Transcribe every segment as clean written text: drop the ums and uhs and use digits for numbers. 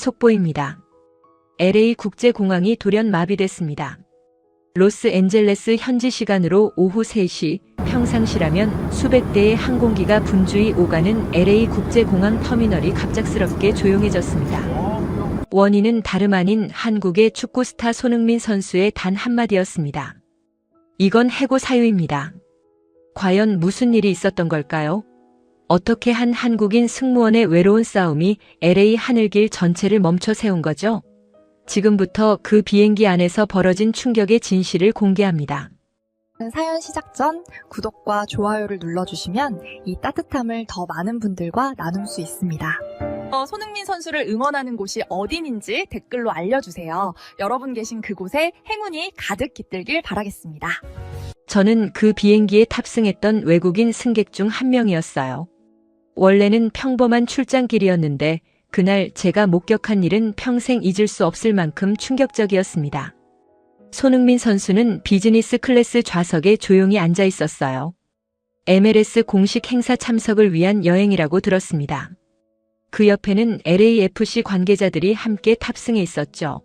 속보입니다. LA 국제공항이 돌연 마비됐습니다. 로스앤젤레스 현지 시간으로 오후 3시, 평상시라면 수백 대의 항공기가 분주히 오가는 LA 국제공항 터미널이 갑작스럽게 조용해졌습니다. 원인은 다름 아닌 한국의 축구 스타 손흥민 선수의 단 한마디였습니다. 이건 해고 사유입니다. 과연 무슨 일이 있었던 걸까요? 어떻게 한 한국인 승무원의 외로운 싸움이 LA 하늘길 전체를 멈춰 세운 거죠? 지금부터 그 비행기 안에서 벌어진 충격의 진실을 공개합니다. 사연 시작 전 구독과 좋아요를 눌러주시면 이 따뜻함을 더 많은 분들과 나눌 수 있습니다. 손흥민 선수를 응원하는 곳이 어딘지 댓글로 알려주세요. 여러분 계신 그곳에 행운이 가득 깃들길 바라겠습니다. 저는 그 비행기에 탑승했던 외국인 승객 중 한 명이었어요. 원래는 평범한 출장길이었는데 그날 제가 목격한 일은 평생 잊을 수 없을 만큼 충격적이었습니다. 손흥민 선수는 비즈니스 클래스 좌석에 조용히 앉아 있었어요. MLS 공식 행사 참석을 위한 여행이라고 들었습니다. 그 옆에는 LAFC 관계자들이 함께 탑승해 있었죠.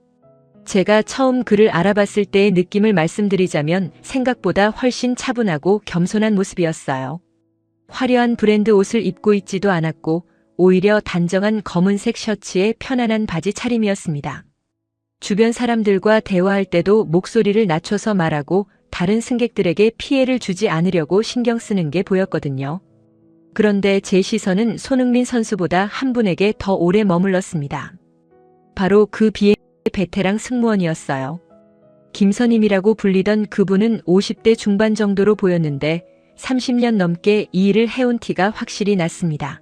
제가 처음 그를 알아봤을 때의 느낌을 말씀드리자면 생각보다 훨씬 차분하고 겸손한 모습이었어요. 화려한 브랜드 옷을 입고 있지도 않았고 오히려 단정한 검은색 셔츠에 편안한 바지 차림이었습니다. 주변 사람들과 대화할 때도 목소리를 낮춰서 말하고 다른 승객들에게 피해를 주지 않으려고 신경 쓰는 게 보였거든요. 그런데 제 시선은 손흥민 선수보다 한 분에게 더 오래 머물렀습니다. 바로 그 비행기 베테랑 승무원이었어요. 김선임이라고 불리던 그분은 50대 중반 정도로 보였는데 30년 넘게 이 일을 해온 티가 확실히 났습니다.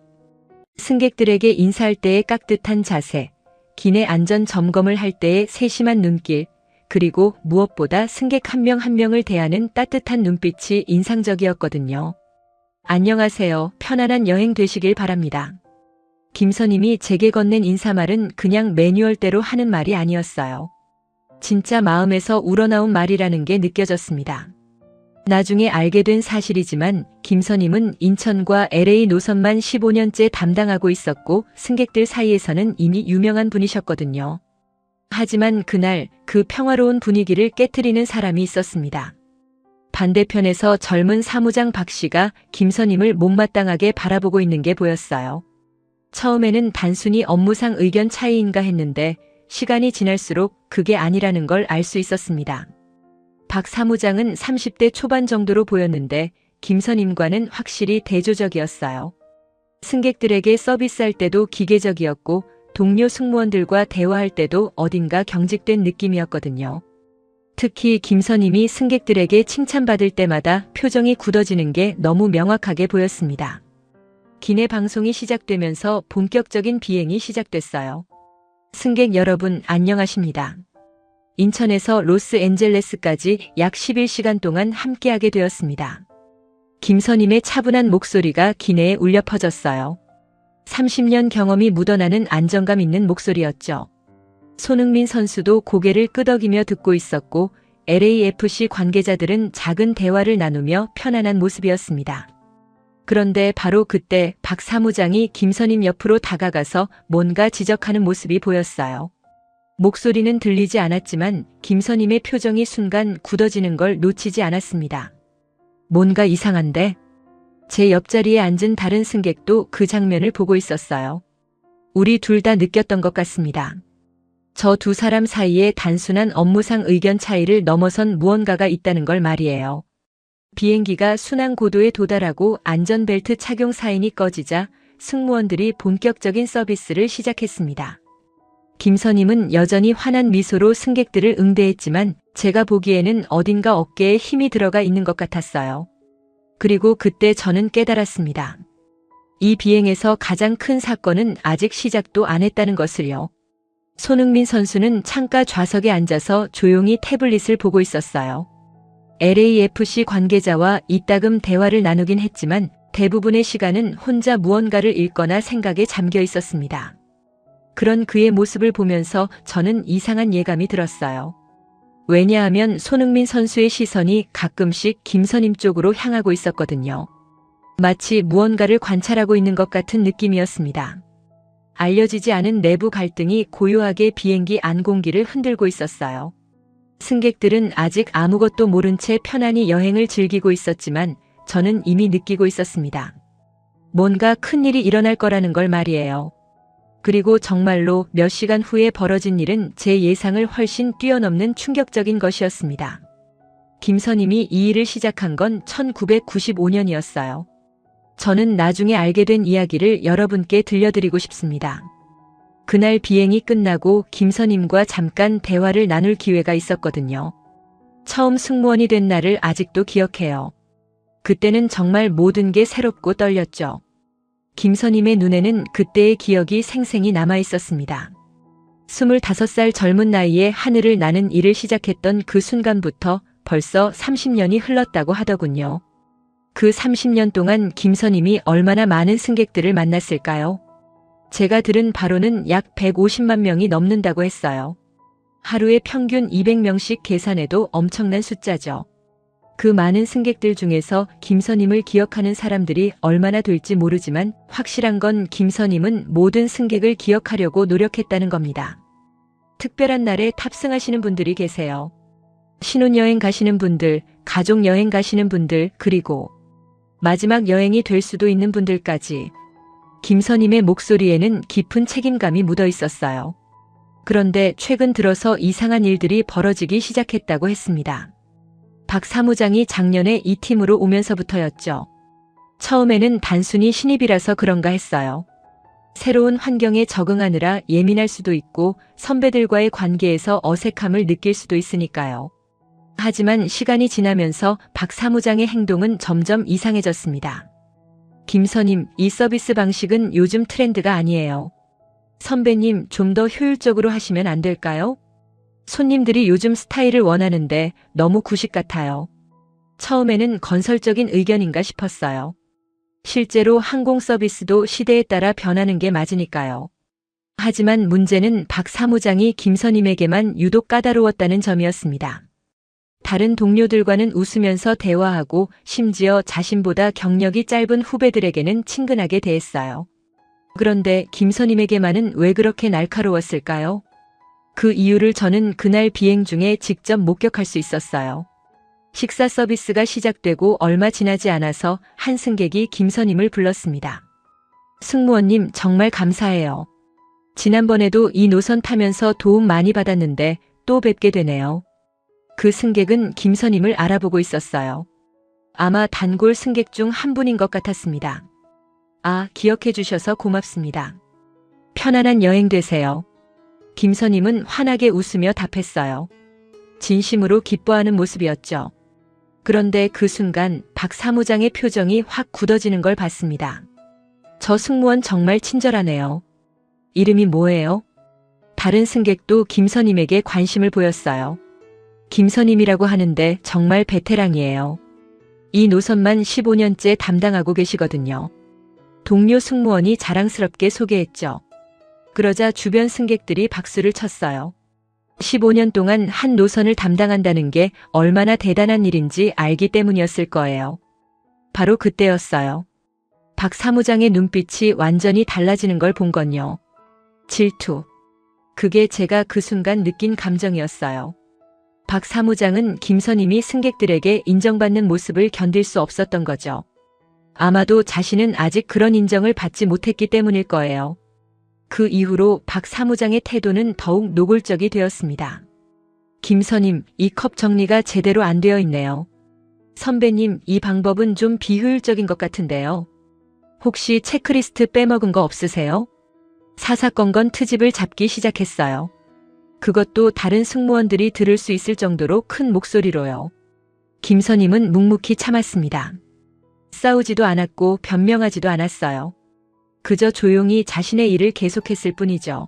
승객들에게 인사할 때의 깍듯한 자세, 기내 안전 점검을 할 때의 세심한 눈길, 그리고 무엇보다 승객 한 명 한 명을 대하는 따뜻한 눈빛이 인상적이었거든요. 안녕하세요. 편안한 여행 되시길 바랍니다. 김선임이 제게 건넨 인사말은 그냥 매뉴얼대로 하는 말이 아니었어요. 진짜 마음에서 우러나온 말이라는 게 느껴졌습니다. 나중에 알게 된 사실이지만 김선임은 인천과 LA 노선만 15년째 담당하고 있었고 승객들 사이에서는 이미 유명한 분이셨거든요. 하지만 그날 그 평화로운 분위기를 깨트리는 사람이 있었습니다. 반대편에서 젊은 사무장 박 씨가 김선임을 못마땅하게 바라보고 있는 게 보였어요. 처음에는 단순히 업무상 의견 차이인가 했는데 시간이 지날수록 그게 아니라는 걸 알 수 있었습니다. 박 사무장은 30대 초반 정도로 보였는데 김선임과는 확실히 대조적이었어요. 승객들에게 서비스할 때도 기계적이었고 동료 승무원들과 대화할 때도 어딘가 경직된 느낌이었거든요. 특히 김선임이 승객들에게 칭찬받을 때마다 표정이 굳어지는 게 너무 명확하게 보였습니다. 기내 방송이 시작되면서 본격적인 비행이 시작됐어요. 승객 여러분 안녕하십니다. 인천에서 로스앤젤레스까지 약 11시간 동안 함께하게 되었습니다. 김선임의 차분한 목소리가 기내에 울려 퍼졌어요. 30년 경험이 묻어나는 안정감 있는 목소리였죠. 손흥민 선수도 고개를 끄덕이며 듣고 있었고 LAFC 관계자들은 작은 대화를 나누며 편안한 모습이었습니다. 그런데 바로 그때 박 사무장이 김선임 옆으로 다가가서 뭔가 지적하는 모습이 보였어요. 목소리는 들리지 않았지만 김선임의 표정이 순간 굳어지는 걸 놓치지 않았습니다. 뭔가 이상한데? 제 옆자리에 앉은 다른 승객도 그 장면을 보고 있었어요. 우리 둘 다 느꼈던 것 같습니다. 저 두 사람 사이에 단순한 업무상 의견 차이를 넘어선 무언가가 있다는 걸 말이에요. 비행기가 순항 고도에 도달하고 안전벨트 착용 사인이 꺼지자 승무원들이 본격적인 서비스를 시작했습니다. 김선임은 여전히 환한 미소로 승객들을 응대했지만 제가 보기에는 어딘가 어깨에 힘이 들어가 있는 것 같았어요. 그리고 그때 저는 깨달았습니다. 이 비행에서 가장 큰 사건은 아직 시작도 안 했다는 것을요. 손흥민 선수는 창가 좌석에 앉아서 조용히 태블릿을 보고 있었어요. LAFC 관계자와 이따금 대화를 나누긴 했지만 대부분의 시간은 혼자 무언가를 읽거나 생각에 잠겨 있었습니다. 그런 그의 모습을 보면서 저는 이상한 예감이 들었어요. 왜냐하면 손흥민 선수의 시선이 가끔씩 김선임 쪽으로 향하고 있었거든요. 마치 무언가를 관찰하고 있는 것 같은 느낌이었습니다. 알려지지 않은 내부 갈등이 고요하게 비행기 안 공기를 흔들고 있었어요. 승객들은 아직 아무것도 모른 채 편안히 여행을 즐기고 있었지만 저는 이미 느끼고 있었습니다. 뭔가 큰일이 일어날 거라는 걸 말이에요. 그리고 정말로 몇 시간 후에 벌어진 일은 제 예상을 훨씬 뛰어넘는 충격적인 것이었습니다. 김선임이 이 일을 시작한 건 1995년이었어요. 저는 나중에 알게 된 이야기를 여러분께 들려드리고 싶습니다. 그날 비행이 끝나고 김선임과 잠깐 대화를 나눌 기회가 있었거든요. 처음 승무원이 된 날을 아직도 기억해요. 그때는 정말 모든 게 새롭고 떨렸죠. 김선임의 눈에는 그때의 기억이 생생히 남아 있었습니다. 25살 젊은 나이에 하늘을 나는 일을 시작했던 그 순간부터 벌써 30년이 흘렀다고 하더군요. 그 30년 동안 김선임이 얼마나 많은 승객들을 만났을까요? 제가 들은 바로는 약 150만 명이 넘는다고 했어요. 하루에 평균 200명씩 계산해도 엄청난 숫자죠. 그 많은 승객들 중에서 김선임을 기억하는 사람들이 얼마나 될지 모르지만 확실한 건 김선임은 모든 승객을 기억하려고 노력했다는 겁니다. 특별한 날에 탑승하시는 분들이 계세요. 신혼여행 가시는 분들, 가족여행 가시는 분들, 그리고 마지막 여행이 될 수도 있는 분들까지 김선임의 목소리에는 깊은 책임감이 묻어 있었어요. 그런데 최근 들어서 이상한 일들이 벌어지기 시작했다고 했습니다. 박 사무장이 작년에 이 팀으로 오면서부터였죠. 처음에는 단순히 신입이라서 그런가 했어요. 새로운 환경에 적응하느라 예민할 수도 있고 선배들과의 관계에서 어색함을 느낄 수도 있으니까요. 하지만 시간이 지나면서 박 사무장의 행동은 점점 이상해졌습니다. 김선임, 이 서비스 방식은 요즘 트렌드가 아니에요. 선배님, 좀 더 효율적으로 하시면 안 될까요? 손님들이 요즘 스타일을 원하는데 너무 구식 같아요. 처음에는 건설적인 의견인가 싶었어요. 실제로 항공 서비스도 시대에 따라 변하는 게 맞으니까요. 하지만 문제는 박 사무장이 김선임에게만 유독 까다로웠다는 점이었습니다. 다른 동료들과는 웃으면서 대화하고 심지어 자신보다 경력이 짧은 후배들에게는 친근하게 대했어요. 그런데 김선임에게만은 왜 그렇게 날카로웠을까요? 그 이유를 저는 그날 비행 중에 직접 목격할 수 있었어요. 식사 서비스가 시작되고 얼마 지나지 않아서 한 승객이 김선임을 불렀습니다. 승무원님, 정말 감사해요. 지난번에도 이 노선 타면서 도움 많이 받았는데 또 뵙게 되네요. 그 승객은 김선임을 알아보고 있었어요. 아마 단골 승객 중 한 분인 것 같았습니다. 아, 기억해 주셔서 고맙습니다. 편안한 여행 되세요. 김선임은 환하게 웃으며 답했어요. 진심으로 기뻐하는 모습이었죠. 그런데 그 순간 박 사무장의 표정이 확 굳어지는 걸 봤습니다. 저 승무원 정말 친절하네요. 이름이 뭐예요? 다른 승객도 김선임에게 관심을 보였어요. 김선임이라고 하는데 정말 베테랑이에요. 이 노선만 15년째 담당하고 계시거든요. 동료 승무원이 자랑스럽게 소개했죠. 그러자 주변 승객들이 박수를 쳤어요. 15년 동안 한 노선을 담당한다는 게 얼마나 대단한 일인지 알기 때문이었을 거예요. 바로 그때였어요. 박 사무장의 눈빛이 완전히 달라지는 걸 본 건요. 질투. 그게 제가 그 순간 느낀 감정이었어요. 박 사무장은 김선임이 승객들에게 인정받는 모습을 견딜 수 없었던 거죠. 아마도 자신은 아직 그런 인정을 받지 못했기 때문일 거예요. 그 이후로 박 사무장의 태도는 더욱 노골적이 되었습니다. 김선임, 이 컵 정리가 제대로 안 되어 있네요. 선배님, 이 방법은 좀 비효율적인 것 같은데요. 혹시 체크리스트 빼먹은 거 없으세요? 사사건건 트집을 잡기 시작했어요. 그것도 다른 승무원들이 들을 수 있을 정도로 큰 목소리로요. 김선임은 묵묵히 참았습니다. 싸우지도 않았고 변명하지도 않았어요. 그저 조용히 자신의 일을 계속했을 뿐이죠.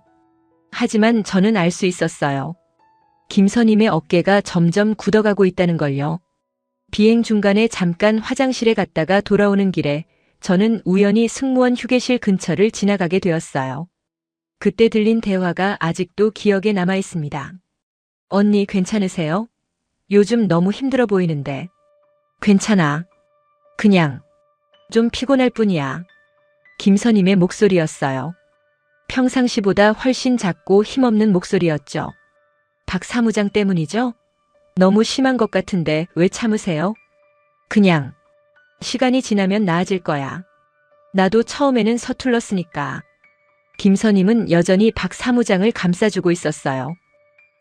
하지만 저는 알 수 있었어요. 김선임의 어깨가 점점 굳어가고 있다는 걸요. 비행 중간에 잠깐 화장실에 갔다가 돌아오는 길에 저는 우연히 승무원 휴게실 근처를 지나가게 되었어요. 그때 들린 대화가 아직도 기억에 남아 있습니다. 언니, 괜찮으세요? 요즘 너무 힘들어 보이는데. 괜찮아. 그냥 좀 피곤할 뿐이야. 김선임의 목소리였어요. 평상시보다 훨씬 작고 힘없는 목소리였죠. 박 사무장 때문이죠? 너무 심한 것 같은데 왜 참으세요? 그냥 시간이 지나면 나아질 거야. 나도 처음에는 서툴렀으니까. 김선임은 여전히 박 사무장을 감싸주고 있었어요.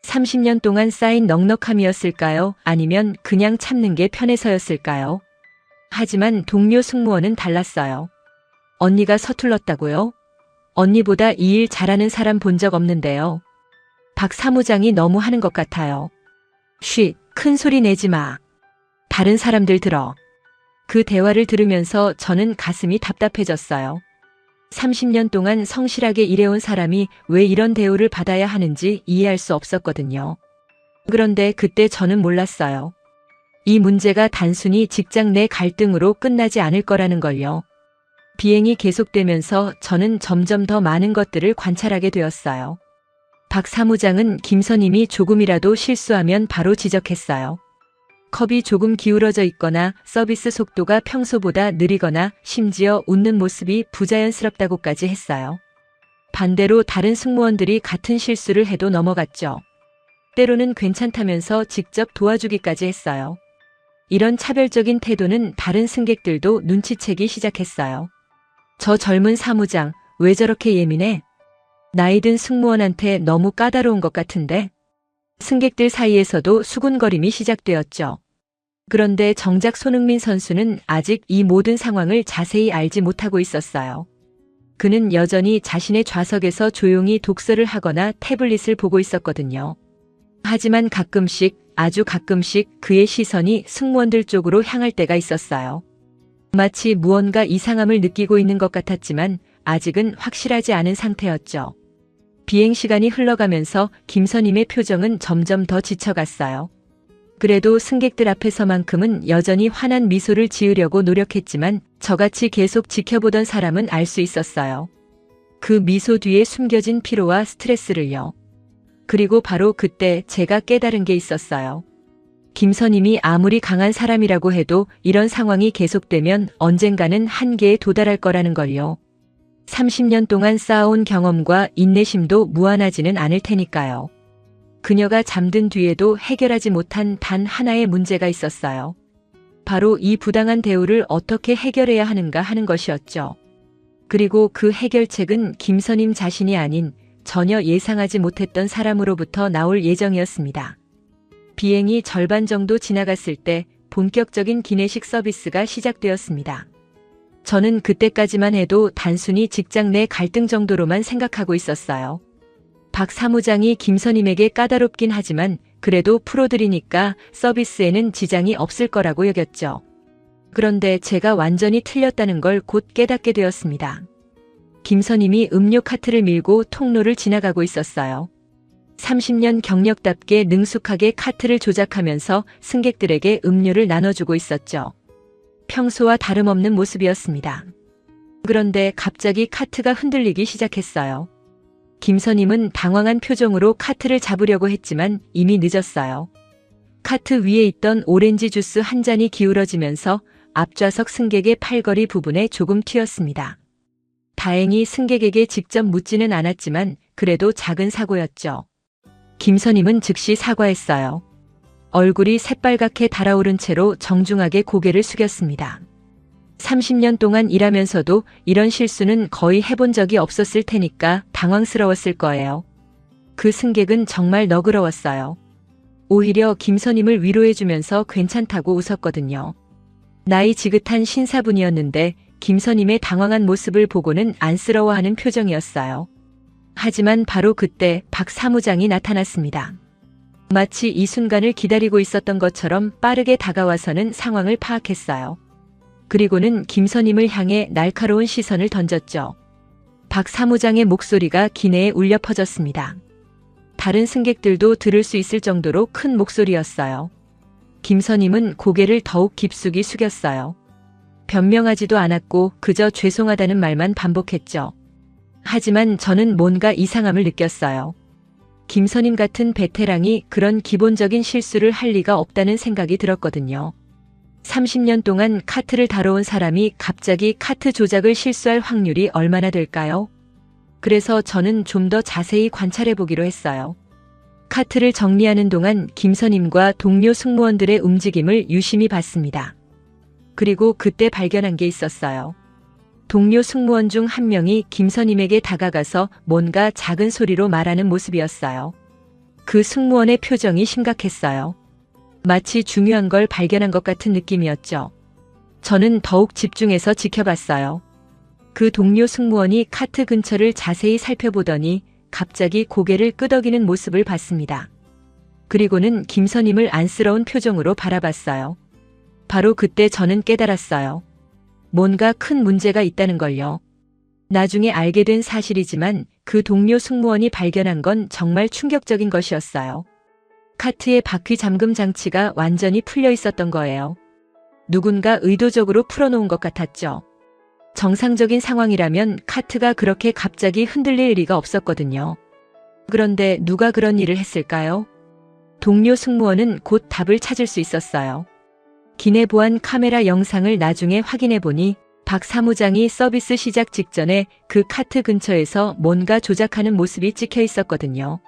30년 동안 쌓인 넉넉함이었을까요? 아니면 그냥 참는 게 편해서였을까요? 하지만 동료 승무원은 달랐어요. 언니가 서툴렀다고요? 언니보다 이 일 잘하는 사람 본 적 없는데요. 박 사무장이 너무 하는 것 같아요. 쉬, 큰 소리 내지 마. 다른 사람들 들어. 그 대화를 들으면서 저는 가슴이 답답해졌어요. 30년 동안 성실하게 일해온 사람이 왜 이런 대우를 받아야 하는지 이해할 수 없었거든요. 그런데 그때 저는 몰랐어요. 이 문제가 단순히 직장 내 갈등으로 끝나지 않을 거라는 걸요. 비행이 계속되면서 저는 점점 더 많은 것들을 관찰하게 되었어요. 박 사무장은 김선임이 조금이라도 실수하면 바로 지적했어요. 컵이 조금 기울어져 있거나 서비스 속도가 평소보다 느리거나 심지어 웃는 모습이 부자연스럽다고까지 했어요. 반대로 다른 승무원들이 같은 실수를 해도 넘어갔죠. 때로는 괜찮다면서 직접 도와주기까지 했어요. 이런 차별적인 태도는 다른 승객들도 눈치채기 시작했어요. 저 젊은 사무장, 왜 저렇게 예민해? 나이 든 승무원한테 너무 까다로운 것 같은데? 승객들 사이에서도 수군거림이 시작되었죠. 그런데 정작 손흥민 선수는 아직 이 모든 상황을 자세히 알지 못하고 있었어요. 그는 여전히 자신의 좌석에서 조용히 독서를 하거나 태블릿을 보고 있었거든요. 하지만 가끔씩, 아주 가끔씩 그의 시선이 승무원들 쪽으로 향할 때가 있었어요. 마치 무언가 이상함을 느끼고 있는 것 같았지만 아직은 확실하지 않은 상태였죠. 비행 시간이 흘러가면서 김선임의 표정은 점점 더 지쳐갔어요. 그래도 승객들 앞에서만큼은 여전히 환한 미소를 지으려고 노력했지만 저같이 계속 지켜보던 사람은 알 수 있었어요. 그 미소 뒤에 숨겨진 피로와 스트레스를요. 그리고 바로 그때 제가 깨달은 게 있었어요. 김선임이 아무리 강한 사람이라고 해도 이런 상황이 계속되면 언젠가는 한계에 도달할 거라는 걸요. 30년 동안 쌓아온 경험과 인내심도 무한하지는 않을 테니까요. 그녀가 잠든 뒤에도 해결하지 못한 단 하나의 문제가 있었어요. 바로 이 부당한 대우를 어떻게 해결해야 하는가 하는 것이었죠. 그리고 그 해결책은 김선임 자신이 아닌 전혀 예상하지 못했던 사람으로부터 나올 예정이었습니다. 비행이 절반 정도 지나갔을 때 본격적인 기내식 서비스가 시작되었습니다. 저는 그때까지만 해도 단순히 직장 내 갈등 정도로만 생각하고 있었어요. 박 사무장이 김선임에게 까다롭긴 하지만 그래도 프로들이니까 서비스에는 지장이 없을 거라고 여겼죠. 그런데 제가 완전히 틀렸다는 걸 곧 깨닫게 되었습니다. 김선임이 음료 카트를 밀고 통로를 지나가고 있었어요. 30년 경력답게 능숙하게 카트를 조작하면서 승객들에게 음료를 나눠주고 있었죠. 평소와 다름없는 모습이었습니다. 그런데 갑자기 카트가 흔들리기 시작했어요. 김선임은 당황한 표정으로 카트를 잡으려고 했지만 이미 늦었어요. 카트 위에 있던 오렌지 주스 한 잔이 기울어지면서 앞좌석 승객의 팔걸이 부분에 조금 튀었습니다. 다행히 승객에게 직접 묻지는 않았지만 그래도 작은 사고였죠. 김선임은 즉시 사과했어요. 얼굴이 새빨갛게 달아오른 채로 정중하게 고개를 숙였습니다. 30년 동안 일하면서도 이런 실수는 거의 해본 적이 없었을 테니까 당황스러웠을 거예요. 그 승객은 정말 너그러웠어요. 오히려 김선임을 위로해주면서 괜찮다고 웃었거든요. 나이 지긋한 신사분이었는데 김선임의 당황한 모습을 보고는 안쓰러워하는 표정이었어요. 하지만 바로 그때 박 사무장이 나타났습니다. 마치 이 순간을 기다리고 있었던 것처럼 빠르게 다가와서는 상황을 파악했어요. 그리고는 김선임을 향해 날카로운 시선을 던졌죠. 박 사무장의 목소리가 기내에 울려 퍼졌습니다. 다른 승객들도 들을 수 있을 정도로 큰 목소리였어요. 김선임은 고개를 더욱 깊숙이 숙였어요. 변명하지도 않았고 그저 죄송하다는 말만 반복했죠. 하지만 저는 뭔가 이상함을 느꼈어요. 김선임 같은 베테랑이 그런 기본적인 실수를 할 리가 없다는 생각이 들었거든요. 30년 동안 카트를 다뤄온 사람이 갑자기 카트 조작을 실수할 확률이 얼마나 될까요? 그래서 저는 좀 더 자세히 관찰해 보기로 했어요. 카트를 정리하는 동안 김선임과 동료 승무원들의 움직임을 유심히 봤습니다. 그리고 그때 발견한 게 있었어요. 동료 승무원 중 한 명이 김선임에게 다가가서 뭔가 작은 소리로 말하는 모습이었어요. 그 승무원의 표정이 심각했어요. 마치 중요한 걸 발견한 것 같은 느낌이었죠. 저는 더욱 집중해서 지켜봤어요. 그 동료 승무원이 카트 근처를 자세히 살펴보더니 갑자기 고개를 끄덕이는 모습을 봤습니다. 그리고는 김선임을 안쓰러운 표정으로 바라봤어요. 바로 그때 저는 깨달았어요. 뭔가 큰 문제가 있다는 걸요. 나중에 알게 된 사실이지만 그 동료 승무원이 발견한 건 정말 충격적인 것이었어요. 카트의 바퀴 잠금 장치가 완전히 풀려 있었던 거예요. 누군가 의도적으로 풀어놓은 것 같았죠. 정상적인 상황이라면 카트가 그렇게 갑자기 흔들릴 리가 없었거든요. 그런데 누가 그런 일을 했을까요? 동료 승무원은 곧 답을 찾을 수 있었어요. 기내 보안 카메라 영상을 나중에 확인해 보니 박 사무장이 서비스 시작 직전에 그 카트 근처에서 뭔가 조작하는 모습이 찍혀 있었거든요.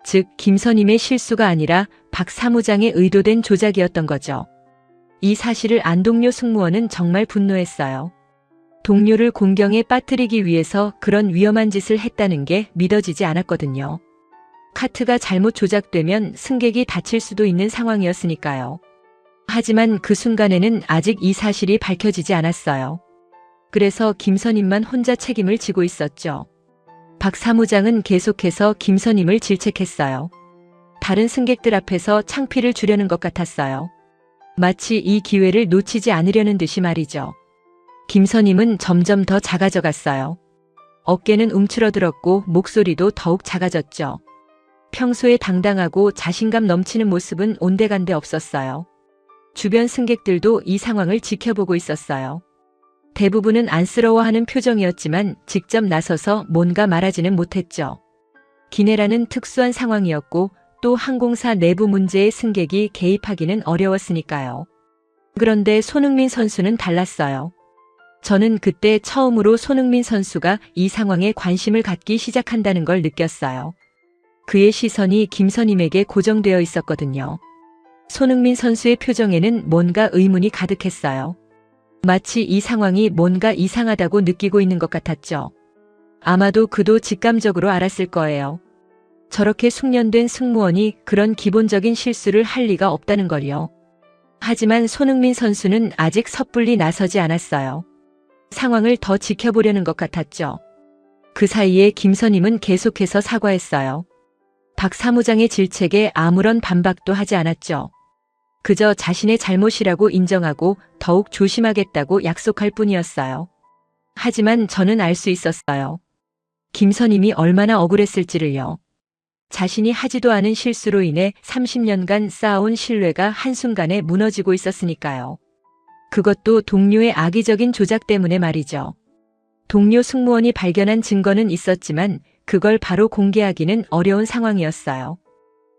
즉, 김선임의 실수가 아니라 박 사무장의 의도된 조작이었던 거죠. 이 사실을 안 동료 승무원은 정말 분노했어요. 동료를 공경에 빠뜨리기 위해서 그런 위험한 짓을 했다는 게 믿어지지 않았거든요. 카트가 잘못 조작되면 승객이 다칠 수도 있는 상황이었으니까요. 하지만 그 순간에는 아직 이 사실이 밝혀지지 않았어요. 그래서 김선임만 혼자 책임을 지고 있었죠. 박 사무장은 계속해서 김선임을 질책했어요. 다른 승객들 앞에서 창피를 주려는 것 같았어요. 마치 이 기회를 놓치지 않으려는 듯이 말이죠. 김선임은 점점 더 작아져 갔어요. 어깨는 움츠러들었고 목소리도 더욱 작아졌죠. 평소에 당당하고 자신감 넘치는 모습은 온데간데 없었어요. 주변 승객들도 이 상황을 지켜보고 있었어요. 대부분은 안쓰러워하는 표정이었지만 직접 나서서 뭔가 말하지는 못했죠. 기내라는 특수한 상황이었고 또 항공사 내부 문제에 승객이 개입하기는 어려웠으니까요. 그런데 손흥민 선수는 달랐어요. 저는 그때 처음으로 손흥민 선수가 이 상황에 관심을 갖기 시작한다는 걸 느꼈어요. 그의 시선이 김선임에게 고정되어 있었거든요. 손흥민 선수의 표정에는 뭔가 의문이 가득했어요. 마치 이 상황이 뭔가 이상하다고 느끼고 있는 것 같았죠. 아마도 그도 직감적으로 알았을 거예요. 저렇게 숙련된 승무원이 그런 기본적인 실수를 할 리가 없다는 걸요. 하지만 손흥민 선수는 아직 섣불리 나서지 않았어요. 상황을 더 지켜보려는 것 같았죠. 그 사이에 김선임은 계속해서 사과했어요. 박 사무장의 질책에 아무런 반박도 하지 않았죠. 그저 자신의 잘못이라고 인정하고 더욱 조심하겠다고 약속할 뿐이었어요. 하지만 저는 알 수 있었어요. 김선임이 얼마나 억울했을지를요. 자신이 하지도 않은 실수로 인해 30년간 쌓아온 신뢰가 한순간에 무너지고 있었으니까요. 그것도 동료의 악의적인 조작 때문에 말이죠. 동료 승무원이 발견한 증거는 있었지만 그걸 바로 공개하기는 어려운 상황이었어요.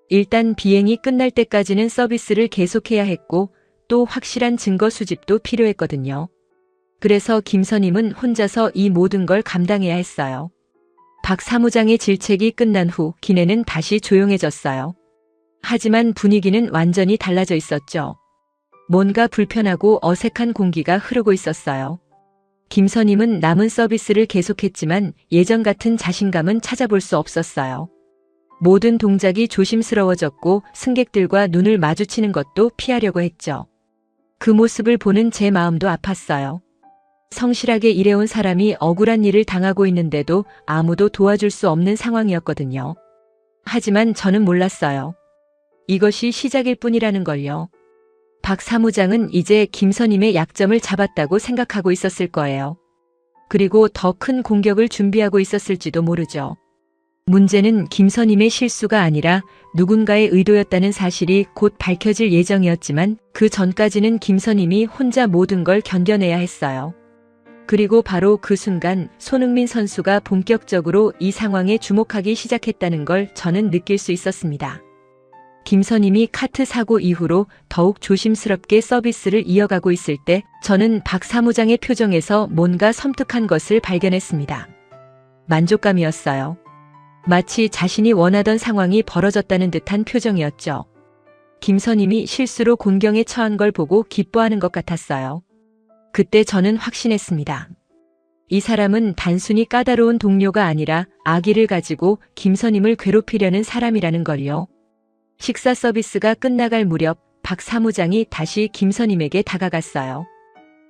일단 비행이 끝날 때까지는 서비스를 계속해야 했고 또 확실한 증거 수집도 필요했거든요. 그래서 김선임은 혼자서 이 모든 걸 감당해야 했어요. 박 사무장의 질책이 끝난 후 기내는 다시 조용해졌어요. 하지만 분위기는 완전히 달라져 있었죠. 뭔가 불편하고 어색한 공기가 흐르고 있었어요. 김선임은 남은 서비스를 계속했지만 예전 같은 자신감은 찾아볼 수 없었어요. 모든 동작이 조심스러워졌고 승객들과 눈을 마주치는 것도 피하려고 했죠. 그 모습을 보는 제 마음도 아팠어요. 성실하게 일해온 사람이 억울한 일을 당하고 있는데도 아무도 도와줄 수 없는 상황이었거든요. 하지만 저는 몰랐어요. 이것이 시작일 뿐이라는 걸요. 박 사무장은 이제 김선임의 약점을 잡았다고 생각하고 있었을 거예요. 그리고 더 큰 공격을 준비하고 있었을지도 모르죠. 문제는 김선임의 실수가 아니라 누군가의 의도였다는 사실이 곧 밝혀질 예정이었지만 그 전까지는 김선임이 혼자 모든 걸 견뎌내야 했어요. 그리고 바로 그 순간 손흥민 선수가 본격적으로 이 상황에 주목하기 시작했다는 걸 저는 느낄 수 있었습니다. 김선임이 카트 사고 이후로 더욱 조심스럽게 서비스를 이어가고 있을 때 저는 박 사무장의 표정에서 뭔가 섬뜩한 것을 발견했습니다. 만족감이었어요. 마치 자신이 원하던 상황이 벌어졌다는 듯한 표정이었죠. 김선임이 실수로 곤경에 처한 걸 보고 기뻐하는 것 같았어요. 그때 저는 확신했습니다. 이 사람은 단순히 까다로운 동료가 아니라 악의를 가지고 김선임을 괴롭히려는 사람이라는 걸요. 식사 서비스가 끝나갈 무렵 박 사무장이 다시 김선임에게 다가갔어요.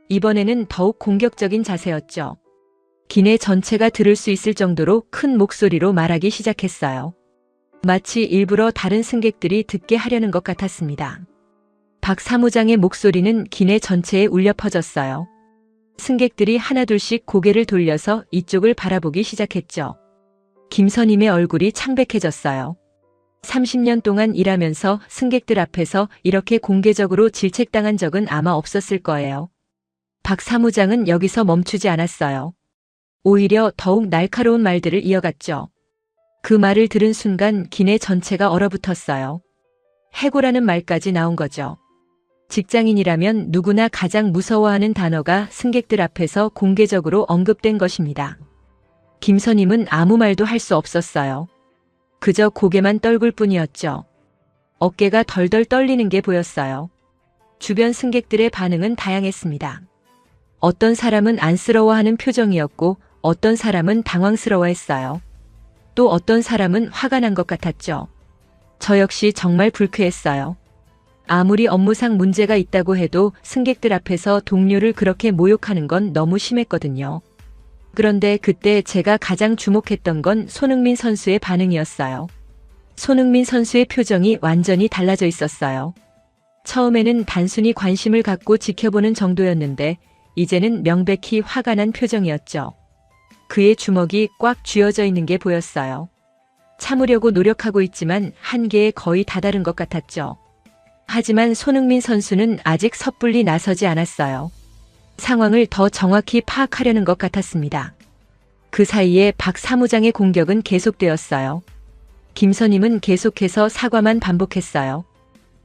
이번에는 더욱 공격적인 자세였죠. 기내 전체가 들을 수 있을 정도로 큰 목소리로 말하기 시작했어요. 마치 일부러 다른 승객들이 듣게 하려는 것 같았습니다. 박 사무장의 목소리는 기내 전체에 울려 퍼졌어요. 승객들이 하나둘씩 고개를 돌려서 이쪽을 바라보기 시작했죠. 김선임의 얼굴이 창백해졌어요. 30년 동안 일하면서 승객들 앞에서 이렇게 공개적으로 질책당한 적은 아마 없었을 거예요. 박 사무장은 여기서 멈추지 않았어요. 오히려 더욱 날카로운 말들을 이어갔죠. 그 말을 들은 순간 기내 전체가 얼어붙었어요. 해고라는 말까지 나온 거죠. 직장인이라면 누구나 가장 무서워하는 단어가 승객들 앞에서 공개적으로 언급된 것입니다. 김선임은 아무 말도 할 수 없었어요. 그저 고개만 떨굴 뿐이었죠. 어깨가 덜덜 떨리는 게 보였어요. 주변 승객들의 반응은 다양했습니다. 어떤 사람은 안쓰러워하는 표정이었고 어떤 사람은 당황스러워했어요. 또 어떤 사람은 화가 난 것 같았죠. 저 역시 정말 불쾌했어요. 아무리 업무상 문제가 있다고 해도 승객들 앞에서 동료를 그렇게 모욕하는 건 너무 심했거든요. 그런데 그때 제가 가장 주목했던 건 손흥민 선수의 반응이었어요. 손흥민 선수의 표정이 완전히 달라져 있었어요. 처음에는 단순히 관심을 갖고 지켜보는 정도였는데 이제는 명백히 화가 난 표정이었죠. 그의 주먹이 꽉 쥐어져 있는 게 보였어요. 참으려고 노력하고 있지만 한계에 거의 다다른 것 같았죠. 하지만 손흥민 선수는 아직 섣불리 나서지 않았어요. 상황을 더 정확히 파악하려는 것 같았습니다. 그 사이에 박 사무장의 공격은 계속되었어요. 김선임은 계속해서 사과만 반복했어요.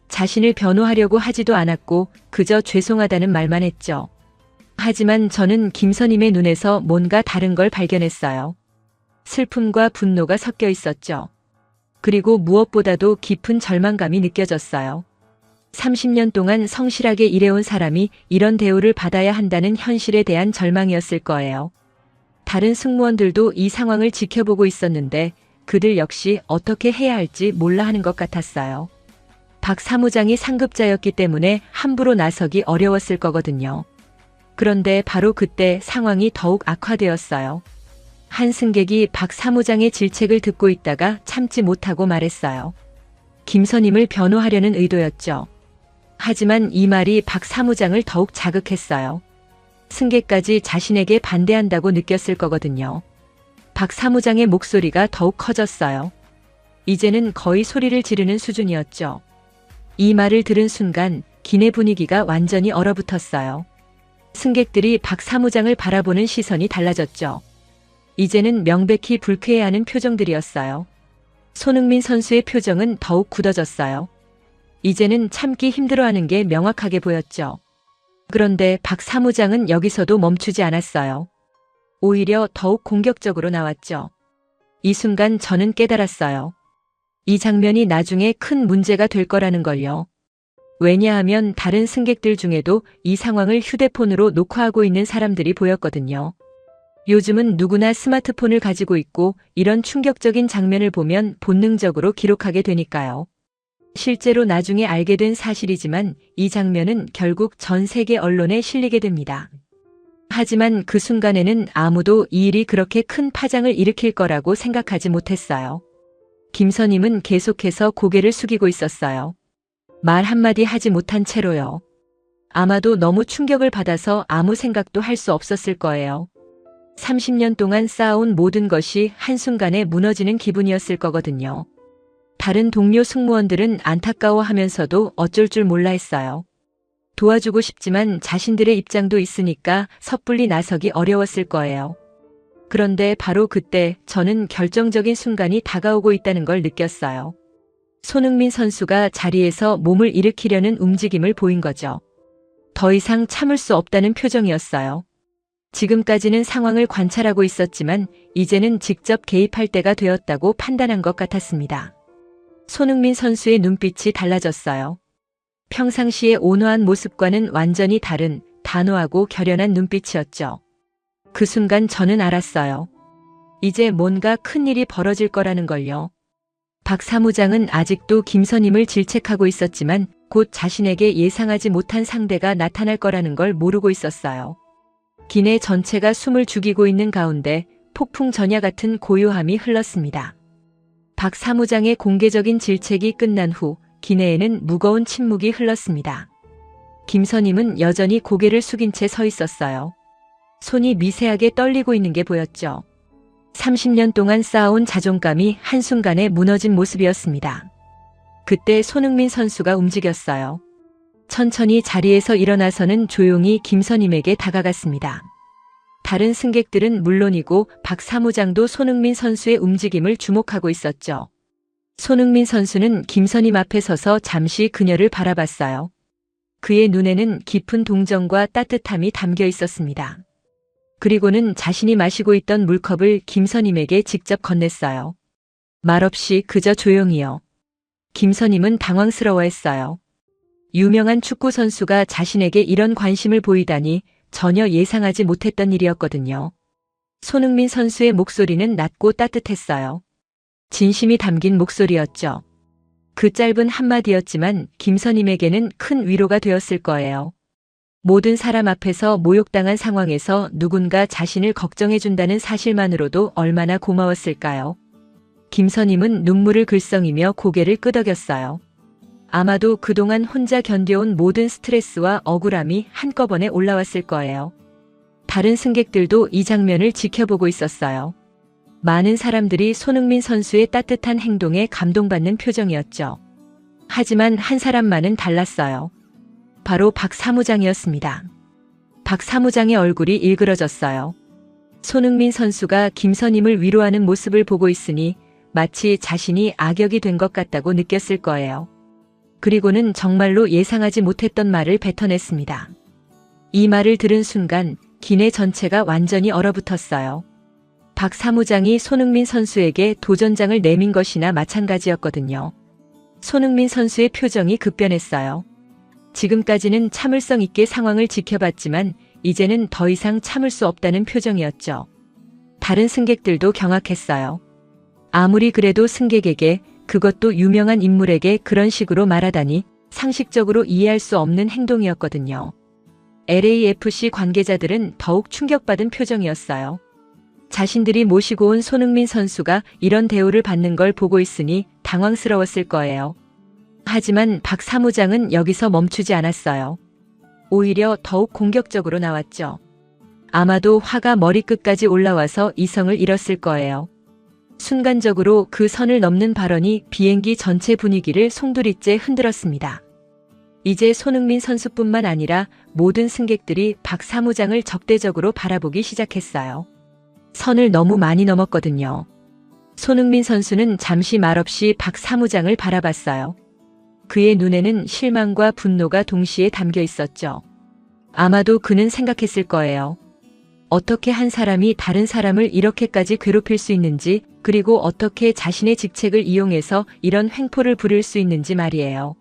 자신을 변호하려고 하지도 않았고 그저 죄송하다는 말만 했죠. 하지만 저는 김선임의 눈에서 뭔가 다른 걸 발견했어요. 슬픔과 분노가 섞여 있었죠. 그리고 무엇보다도 깊은 절망감이 느껴졌어요. 30년 동안 성실하게 일해온 사람이 이런 대우를 받아야 한다는 현실에 대한 절망이었을 거예요. 다른 승무원들도 이 상황을 지켜보고 있었는데 그들 역시 어떻게 해야 할지 몰라 하는 것 같았어요. 박 사무장이 상급자였기 때문에 함부로 나서기 어려웠을 거거든요. 그런데 바로 그때 상황이 더욱 악화되었어요. 한 승객이 박 사무장의 질책을 듣고 있다가 참지 못하고 말했어요. 김선임을 변호하려는 의도였죠. 하지만 이 말이 박 사무장을 더욱 자극했어요. 승객까지 자신에게 반대한다고 느꼈을 거거든요. 박 사무장의 목소리가 더욱 커졌어요. 이제는 거의 소리를 지르는 수준이었죠. 이 말을 들은 순간 기내 분위기가 완전히 얼어붙었어요. 승객들이 박 사무장을 바라보는 시선이 달라졌죠. 이제는 명백히 불쾌해하는 표정들이었어요. 손흥민 선수의 표정은 더욱 굳어졌어요. 이제는 참기 힘들어하는 게 명확하게 보였죠. 그런데 박 사무장은 여기서도 멈추지 않았어요. 오히려 더욱 공격적으로 나왔죠. 이 순간 저는 깨달았어요. 이 장면이 나중에 큰 문제가 될 거라는 걸요. 왜냐하면 다른 승객들 중에도 이 상황을 휴대폰으로 녹화하고 있는 사람들이 보였거든요. 요즘은 누구나 스마트폰을 가지고 있고 이런 충격적인 장면을 보면 본능적으로 기록하게 되니까요. 실제로 나중에 알게 된 사실이지만 이 장면은 결국 전 세계 언론에 실리게 됩니다. 하지만 그 순간에는 아무도 이 일이 그렇게 큰 파장을 일으킬 거라고 생각하지 못했어요. 김선임은 계속해서 고개를 숙이고 있었어요. 말 한마디 하지 못한 채로요. 아마도 너무 충격을 받아서 아무 생각도 할 수 없었을 거예요. 30년 동안 쌓아온 모든 것이 한순간에 무너지는 기분이었을 거거든요. 다른 동료 승무원들은 안타까워하면서도 어쩔 줄 몰라 했어요. 도와주고 싶지만 자신들의 입장도 있으니까 섣불리 나서기 어려웠을 거예요. 그런데 바로 그때 저는 결정적인 순간이 다가오고 있다는 걸 느꼈어요. 손흥민 선수가 자리에서 몸을 일으키려는 움직임을 보인 거죠. 더 이상 참을 수 없다는 표정이었어요. 지금까지는 상황을 관찰하고 있었지만 이제는 직접 개입할 때가 되었다고 판단한 것 같았습니다. 손흥민 선수의 눈빛이 달라졌어요. 평상시의 온화한 모습과는 완전히 다른 단호하고 결연한 눈빛이었죠. 그 순간 저는 알았어요. 이제 뭔가 큰일이 벌어질 거라는 걸요. 박 사무장은 아직도 김선임을 질책하고 있었지만 곧 자신에게 예상하지 못한 상대가 나타날 거라는 걸 모르고 있었어요. 기내 전체가 숨을 죽이고 있는 가운데 폭풍 전야 같은 고요함이 흘렀습니다. 박 사무장의 공개적인 질책이 끝난 후 기내에는 무거운 침묵이 흘렀습니다. 김선임은 여전히 고개를 숙인 채 서 있었어요. 손이 미세하게 떨리고 있는 게 보였죠. 30년 동안 쌓아온 자존감이 한순간에 무너진 모습이었습니다. 그때 손흥민 선수가 움직였어요. 천천히 자리에서 일어나서는 조용히 김선임에게 다가갔습니다. 다른 승객들은 물론이고 박 사무장도 손흥민 선수의 움직임을 주목하고 있었죠. 손흥민 선수는 김선임 앞에 서서 잠시 그녀를 바라봤어요. 그의 눈에는 깊은 동정과 따뜻함이 담겨 있었습니다. 그리고는 자신이 마시고 있던 물컵을 김선임에게 직접 건넸어요. 말없이 그저 조용히요. 김선임은 당황스러워했어요. 유명한 축구 선수가 자신에게 이런 관심을 보이다니 전혀 예상하지 못했던 일이었거든요. 손흥민 선수의 목소리는 낮고 따뜻했어요. 진심이 담긴 목소리였죠. 그 짧은 한마디였지만 김선임에게는 큰 위로가 되었을 거예요. 모든 사람 앞에서 모욕당한 상황에서 누군가 자신을 걱정해준다는 사실만으로도 얼마나 고마웠을까요? 김선임은 눈물을 글썽이며 고개를 끄덕였어요. 아마도 그동안 혼자 견뎌온 모든 스트레스와 억울함이 한꺼번에 올라왔을 거예요. 다른 승객들도 이 장면을 지켜보고 있었어요. 많은 사람들이 손흥민 선수의 따뜻한 행동에 감동받는 표정이었죠. 하지만 한 사람만은 달랐어요. 바로 박 사무장이었습니다. 박 사무장의 얼굴이 일그러졌어요. 손흥민 선수가 김선임을 위로하는 모습을 보고 있으니 마치 자신이 악역이 된 것 같다고 느꼈을 거예요. 그리고는 정말로 예상하지 못했던 말을 뱉어냈습니다. 이 말을 들은 순간 기내 전체가 완전히 얼어붙었어요. 박 사무장이 손흥민 선수에게 도전장을 내민 것이나 마찬가지였거든요. 손흥민 선수의 표정이 급변했어요. 지금까지는 참을성 있게 상황을 지켜봤지만 이제는 더 이상 참을 수 없다는 표정이었죠. 다른 승객들도 경악했어요. 아무리 그래도 승객에게, 그것도 유명한 인물에게 그런 식으로 말하다니 상식적으로 이해할 수 없는 행동이었거든요. LAFC 관계자들은 더욱 충격받은 표정이었어요. 자신들이 모시고 온 손흥민 선수가 이런 대우를 받는 걸 보고 있으니 당황스러웠을 거예요. 하지만 박 사무장은 여기서 멈추지 않았어요. 오히려 더욱 공격적으로 나왔죠. 아마도 화가 머리끝까지 올라와서 이성을 잃었을 거예요. 순간적으로 그 선을 넘는 발언이 비행기 전체 분위기를 송두리째 흔들었습니다. 이제 손흥민 선수뿐만 아니라 모든 승객들이 박 사무장을 적대적으로 바라보기 시작했어요. 선을 너무 많이 넘었거든요. 손흥민 선수는 잠시 말없이 박 사무장을 바라봤어요. 그의 눈에는 실망과 분노가 동시에 담겨 있었죠. 아마도 그는 생각했을 거예요. 어떻게 한 사람이 다른 사람을 이렇게까지 괴롭힐 수 있는지, 그리고 어떻게 자신의 직책을 이용해서 이런 횡포를 부릴 수 있는지 말이에요.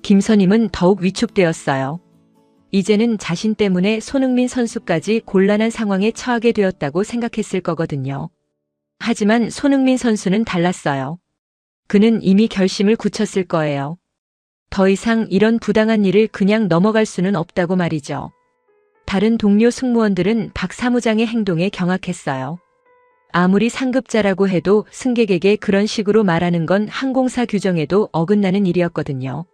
김선임은 더욱 위축되었어요. 이제는 자신 때문에 손흥민 선수까지 곤란한 상황에 처하게 되었다고 생각했을 거거든요. 하지만 손흥민 선수는 달랐어요. 그는 이미 결심을 굳혔을 거예요. 더 이상 이런 부당한 일을 그냥 넘어갈 수는 없다고 말이죠. 다른 동료 승무원들은 박 사무장의 행동에 경악했어요. 아무리 상급자라고 해도 승객에게 그런 식으로 말하는 건 항공사 규정에도 어긋나는 일이었거든요.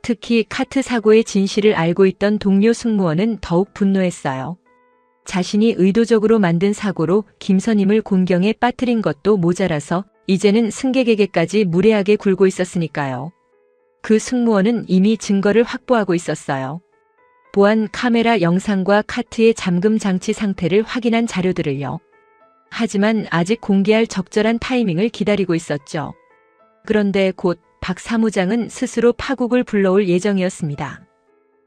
특히 카트 사고의 진실을 알고 있던 동료 승무원은 더욱 분노했어요. 자신이 의도적으로 만든 사고로 김선임을 곤경에 빠뜨린 것도 모자라서 이제는 승객에게까지 무례하게 굴고 있었으니까요. 그 승무원은 이미 증거를 확보하고 있었어요. 보안 카메라 영상과 카트의 잠금 장치 상태를 확인한 자료들을요. 하지만 아직 공개할 적절한 타이밍을 기다리고 있었죠. 그런데 곧 박 사무장은 스스로 파국을 불러올 예정이었습니다.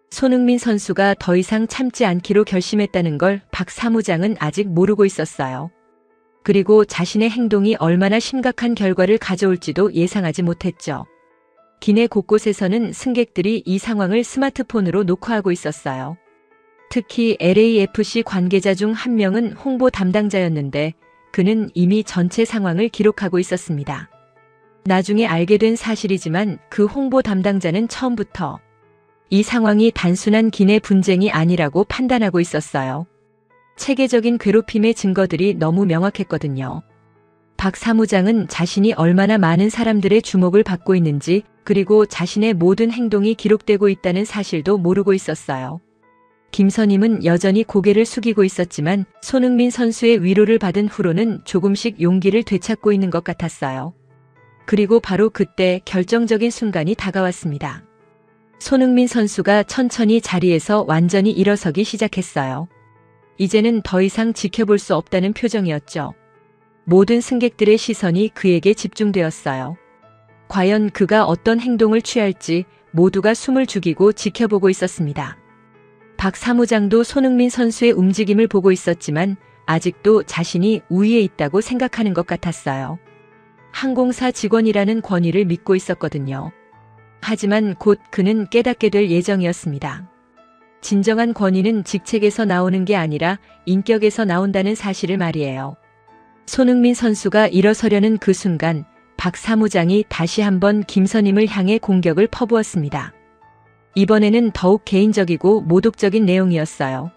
손흥민 선수가 더 이상 참지 않기로 결심했다는 걸 박 사무장은 아직 모르고 있었어요. 그리고 자신의 행동이 얼마나 심각한 결과를 가져올지도 예상하지 못했죠. 기내 곳곳에서는 승객들이 이 상황을 스마트폰으로 녹화하고 있었어요. 특히 LAFC 관계자 중 한 명은 홍보 담당자였는데 그는 이미 전체 상황을 기록하고 있었습니다. 나중에 알게 된 사실이지만 그 홍보 담당자는 처음부터 이 상황이 단순한 기내 분쟁이 아니라고 판단하고 있었어요. 체계적인 괴롭힘의 증거들이 너무 명확했거든요. 박 사무장은 자신이 얼마나 많은 사람들의 주목을 받고 있는지 그리고 자신의 모든 행동이 기록되고 있다는 사실도 모르고 있었어요. 김선임은 여전히 고개를 숙이고 있었지만 손흥민 선수의 위로를 받은 후로는 조금씩 용기를 되찾고 있는 것 같았어요. 그리고 바로 그때 결정적인 순간이 다가왔습니다. 손흥민 선수가 천천히 자리에서 완전히 일어서기 시작했어요. 이제는 더 이상 지켜볼 수 없다는 표정이었죠. 모든 승객들의 시선이 그에게 집중되었어요. 과연 그가 어떤 행동을 취할지 모두가 숨을 죽이고 지켜보고 있었습니다. 박 사무장도 손흥민 선수의 움직임을 보고 있었지만 아직도 자신이 우위에 있다고 생각하는 것 같았어요. 항공사 직원이라는 권위를 믿고 있었거든요. 하지만 곧 그는 깨닫게 될 예정이었습니다. 진정한 권위는 직책에서 나오는 게 아니라 인격에서 나온다는 사실을 말이에요. 손흥민 선수가 일어서려는 그 순간 박 사무장이 다시 한번 김선임을 향해 공격을 퍼부었습니다. 이번에는 더욱 개인적이고 모독적인 내용이었어요.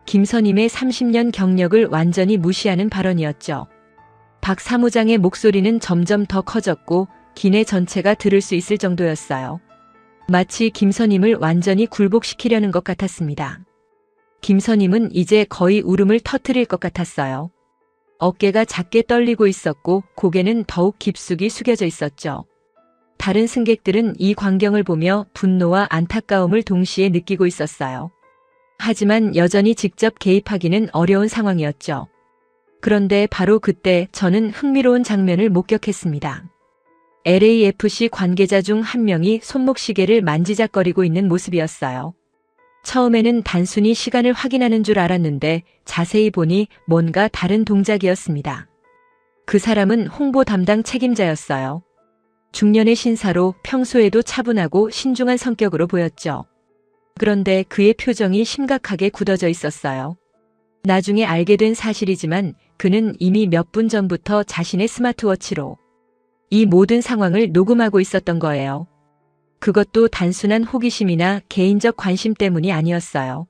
김선임의 30년 경력을 완전히 무시하는 발언이었죠. 박 사무장의 목소리는 점점 더 커졌고 기내 전체가 들을 수 있을 정도였어요. 마치 김선임을 완전히 굴복시키려는 것 같았습니다. 김선임은 이제 거의 울음을 터뜨릴 것 같았어요. 어깨가 작게 떨리고 있었고 고개는 더욱 깊숙이 숙여져 있었죠. 다른 승객들은 이 광경을 보며 분노와 안타까움을 동시에 느끼고 있었어요. 하지만 여전히 직접 개입하기는 어려운 상황이었죠. 그런데 바로 그때 저는 흥미로운 장면을 목격했습니다. LAFC 관계자 중 한 명이 손목시계를 만지작거리고 있는 모습이었어요. 처음에는 단순히 시간을 확인하는 줄 알았는데 자세히 보니 뭔가 다른 동작이었습니다. 그 사람은 홍보 담당 책임자였어요. 중년의 신사로 평소에도 차분하고 신중한 성격으로 보였죠. 그런데 그의 표정이 심각하게 굳어져 있었어요. 나중에 알게 된 사실이지만 그는 이미 몇 분 전부터 자신의 스마트워치로 이 모든 상황을 녹음하고 있었던 거예요. 그것도 단순한 호기심이나 개인적 관심 때문이 아니었어요.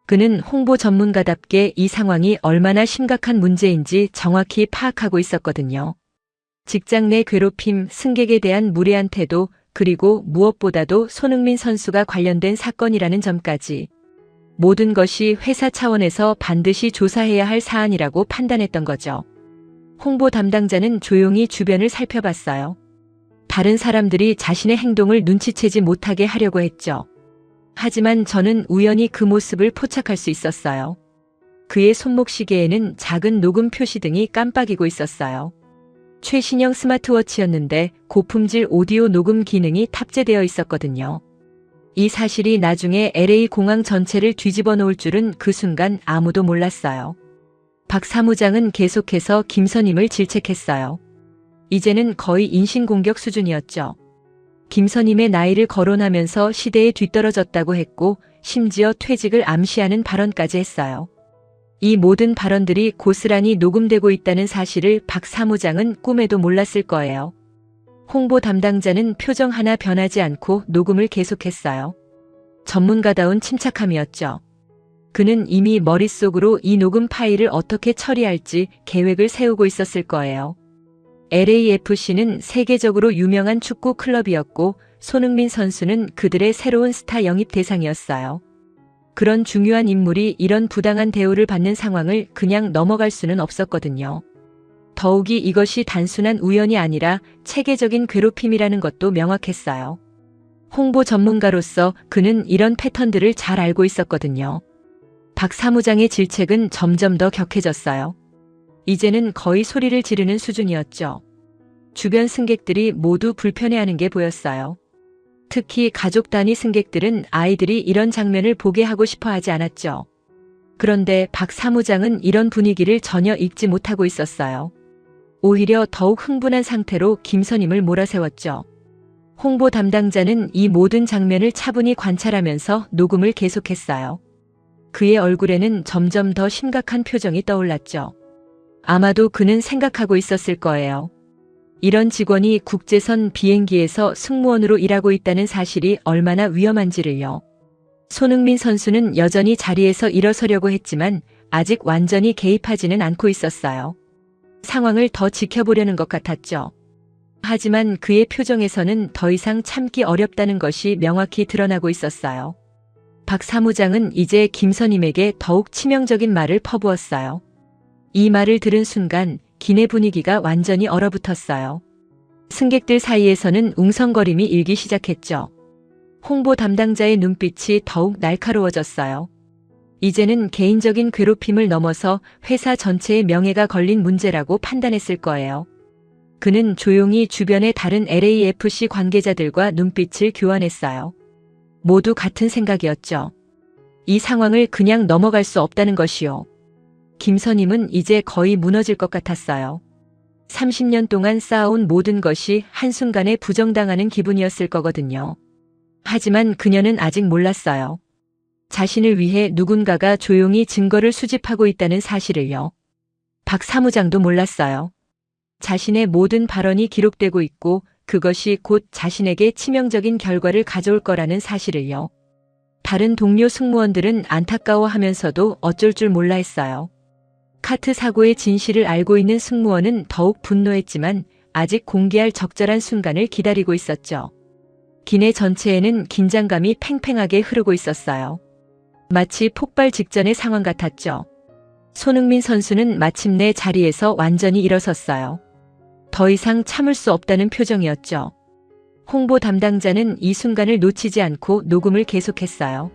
그는 홍보 전문가답게 이 상황이 얼마나 심각한 문제인지 정확히 파악하고 있었거든요. 직장 내 괴롭힘, 승객에 대한 무례한 태도, 그리고 무엇보다도 손흥민 선수가 관련된 사건이라는 점까지 모든 것이 회사 차원에서 반드시 조사해야 할 사안이라고 판단했던 거죠. 홍보 담당자는 조용히 주변을 살펴봤어요. 다른 사람들이 자신의 행동을 눈치채지 못하게 하려고 했죠. 하지만 저는 우연히 그 모습을 포착할 수 있었어요. 그의 손목시계에는 작은 녹음 표시 등이 깜빡이고 있었어요. 최신형 스마트워치였는데 고품질 오디오 녹음 기능이 탑재되어 있었거든요. 이 사실이 나중에 LA 공항 전체를 뒤집어 놓을 줄은 그 순간 아무도 몰랐어요. 박 사무장은 계속해서 김선임을 질책했어요. 이제는 거의 인신공격 수준이었죠. 김선임의 나이를 거론하면서 시대에 뒤떨어졌다고 했고 심지어 퇴직을 암시하는 발언까지 했어요. 이 모든 발언들이 고스란히 녹음되고 있다는 사실을 박 사무장은 꿈에도 몰랐을 거예요. 홍보 담당자는 표정 하나 변하지 않고 녹음을 계속했어요. 전문가다운 침착함이었죠. 그는 이미 머릿속으로 이 녹음 파일을 어떻게 처리할지 계획을 세우고 있었을 거예요. LAFC는 세계적으로 유명한 축구 클럽이었고 손흥민 선수는 그들의 새로운 스타 영입 대상이었어요. 그런 중요한 인물이 이런 부당한 대우를 받는 상황을 그냥 넘어갈 수는 없었거든요. 더욱이 이것이 단순한 우연이 아니라 체계적인 괴롭힘이라는 것도 명확했어요. 홍보 전문가로서 그는 이런 패턴들을 잘 알고 있었거든요. 박 사무장의 질책은 점점 더 격해졌어요. 이제는 거의 소리를 지르는 수준이었죠. 주변 승객들이 모두 불편해하는 게 보였어요. 특히 가족 단위 승객들은 아이들이 이런 장면을 보게 하고 싶어 하지 않았죠. 그런데 박 사무장은 이런 분위기를 전혀 읽지 못하고 있었어요. 오히려 더욱 흥분한 상태로 김선임을 몰아세웠죠. 홍보 담당자는 이 모든 장면을 차분히 관찰하면서 녹음을 계속했어요. 그의 얼굴에는 점점 더 심각한 표정이 떠올랐죠. 아마도 그는 생각하고 있었을 거예요. 이런 직원이 국제선 비행기에서 승무원으로 일하고 있다는 사실이 얼마나 위험한지를요. 손흥민 선수는 여전히 자리에서 일어서려고 했지만 아직 완전히 개입하지는 않고 있었어요. 상황을 더 지켜보려는 것 같았죠. 하지만 그의 표정에서는 더 이상 참기 어렵다는 것이 명확히 드러나고 있었어요. 박 사무장은 이제 김선임에게 더욱 치명적인 말을 퍼부었어요. 이 말을 들은 순간 기내 분위기가 완전히 얼어붙었어요. 승객들 사이에서는 웅성거림이 일기 시작했죠. 홍보 담당자의 눈빛이 더욱 날카로워졌어요. 이제는 개인적인 괴롭힘을 넘어서 회사 전체의 명예가 걸린 문제라고 판단했을 거예요. 그는 조용히 주변의 다른 LAFC 관계자들과 눈빛을 교환했어요. 모두 같은 생각이었죠. 이 상황을 그냥 넘어갈 수 없다는 것이요. 김선임은 이제 거의 무너질 것 같았어요. 30년 동안 쌓아온 모든 것이 한순간에 부정당하는 기분이었을 거거든요. 하지만 그녀는 아직 몰랐어요. 자신을 위해 누군가가 조용히 증거를 수집하고 있다는 사실을요. 박 사무장도 몰랐어요. 자신의 모든 발언이 기록되고 있고 그것이 곧 자신에게 치명적인 결과를 가져올 거라는 사실을요. 다른 동료 승무원들은 안타까워하면서도 어쩔 줄 몰라 했어요. 카트 사고의 진실을 알고 있는 승무원은 더욱 분노했지만 아직 공개할 적절한 순간을 기다리고 있었죠. 기내 전체에는 긴장감이 팽팽하게 흐르고 있었어요. 마치 폭발 직전의 상황 같았죠. 손흥민 선수는 마침내 자리에서 완전히 일어섰어요. 더 이상 참을 수 없다는 표정이었죠. 홍보 담당자는 이 순간을 놓치지 않고 녹음을 계속했어요.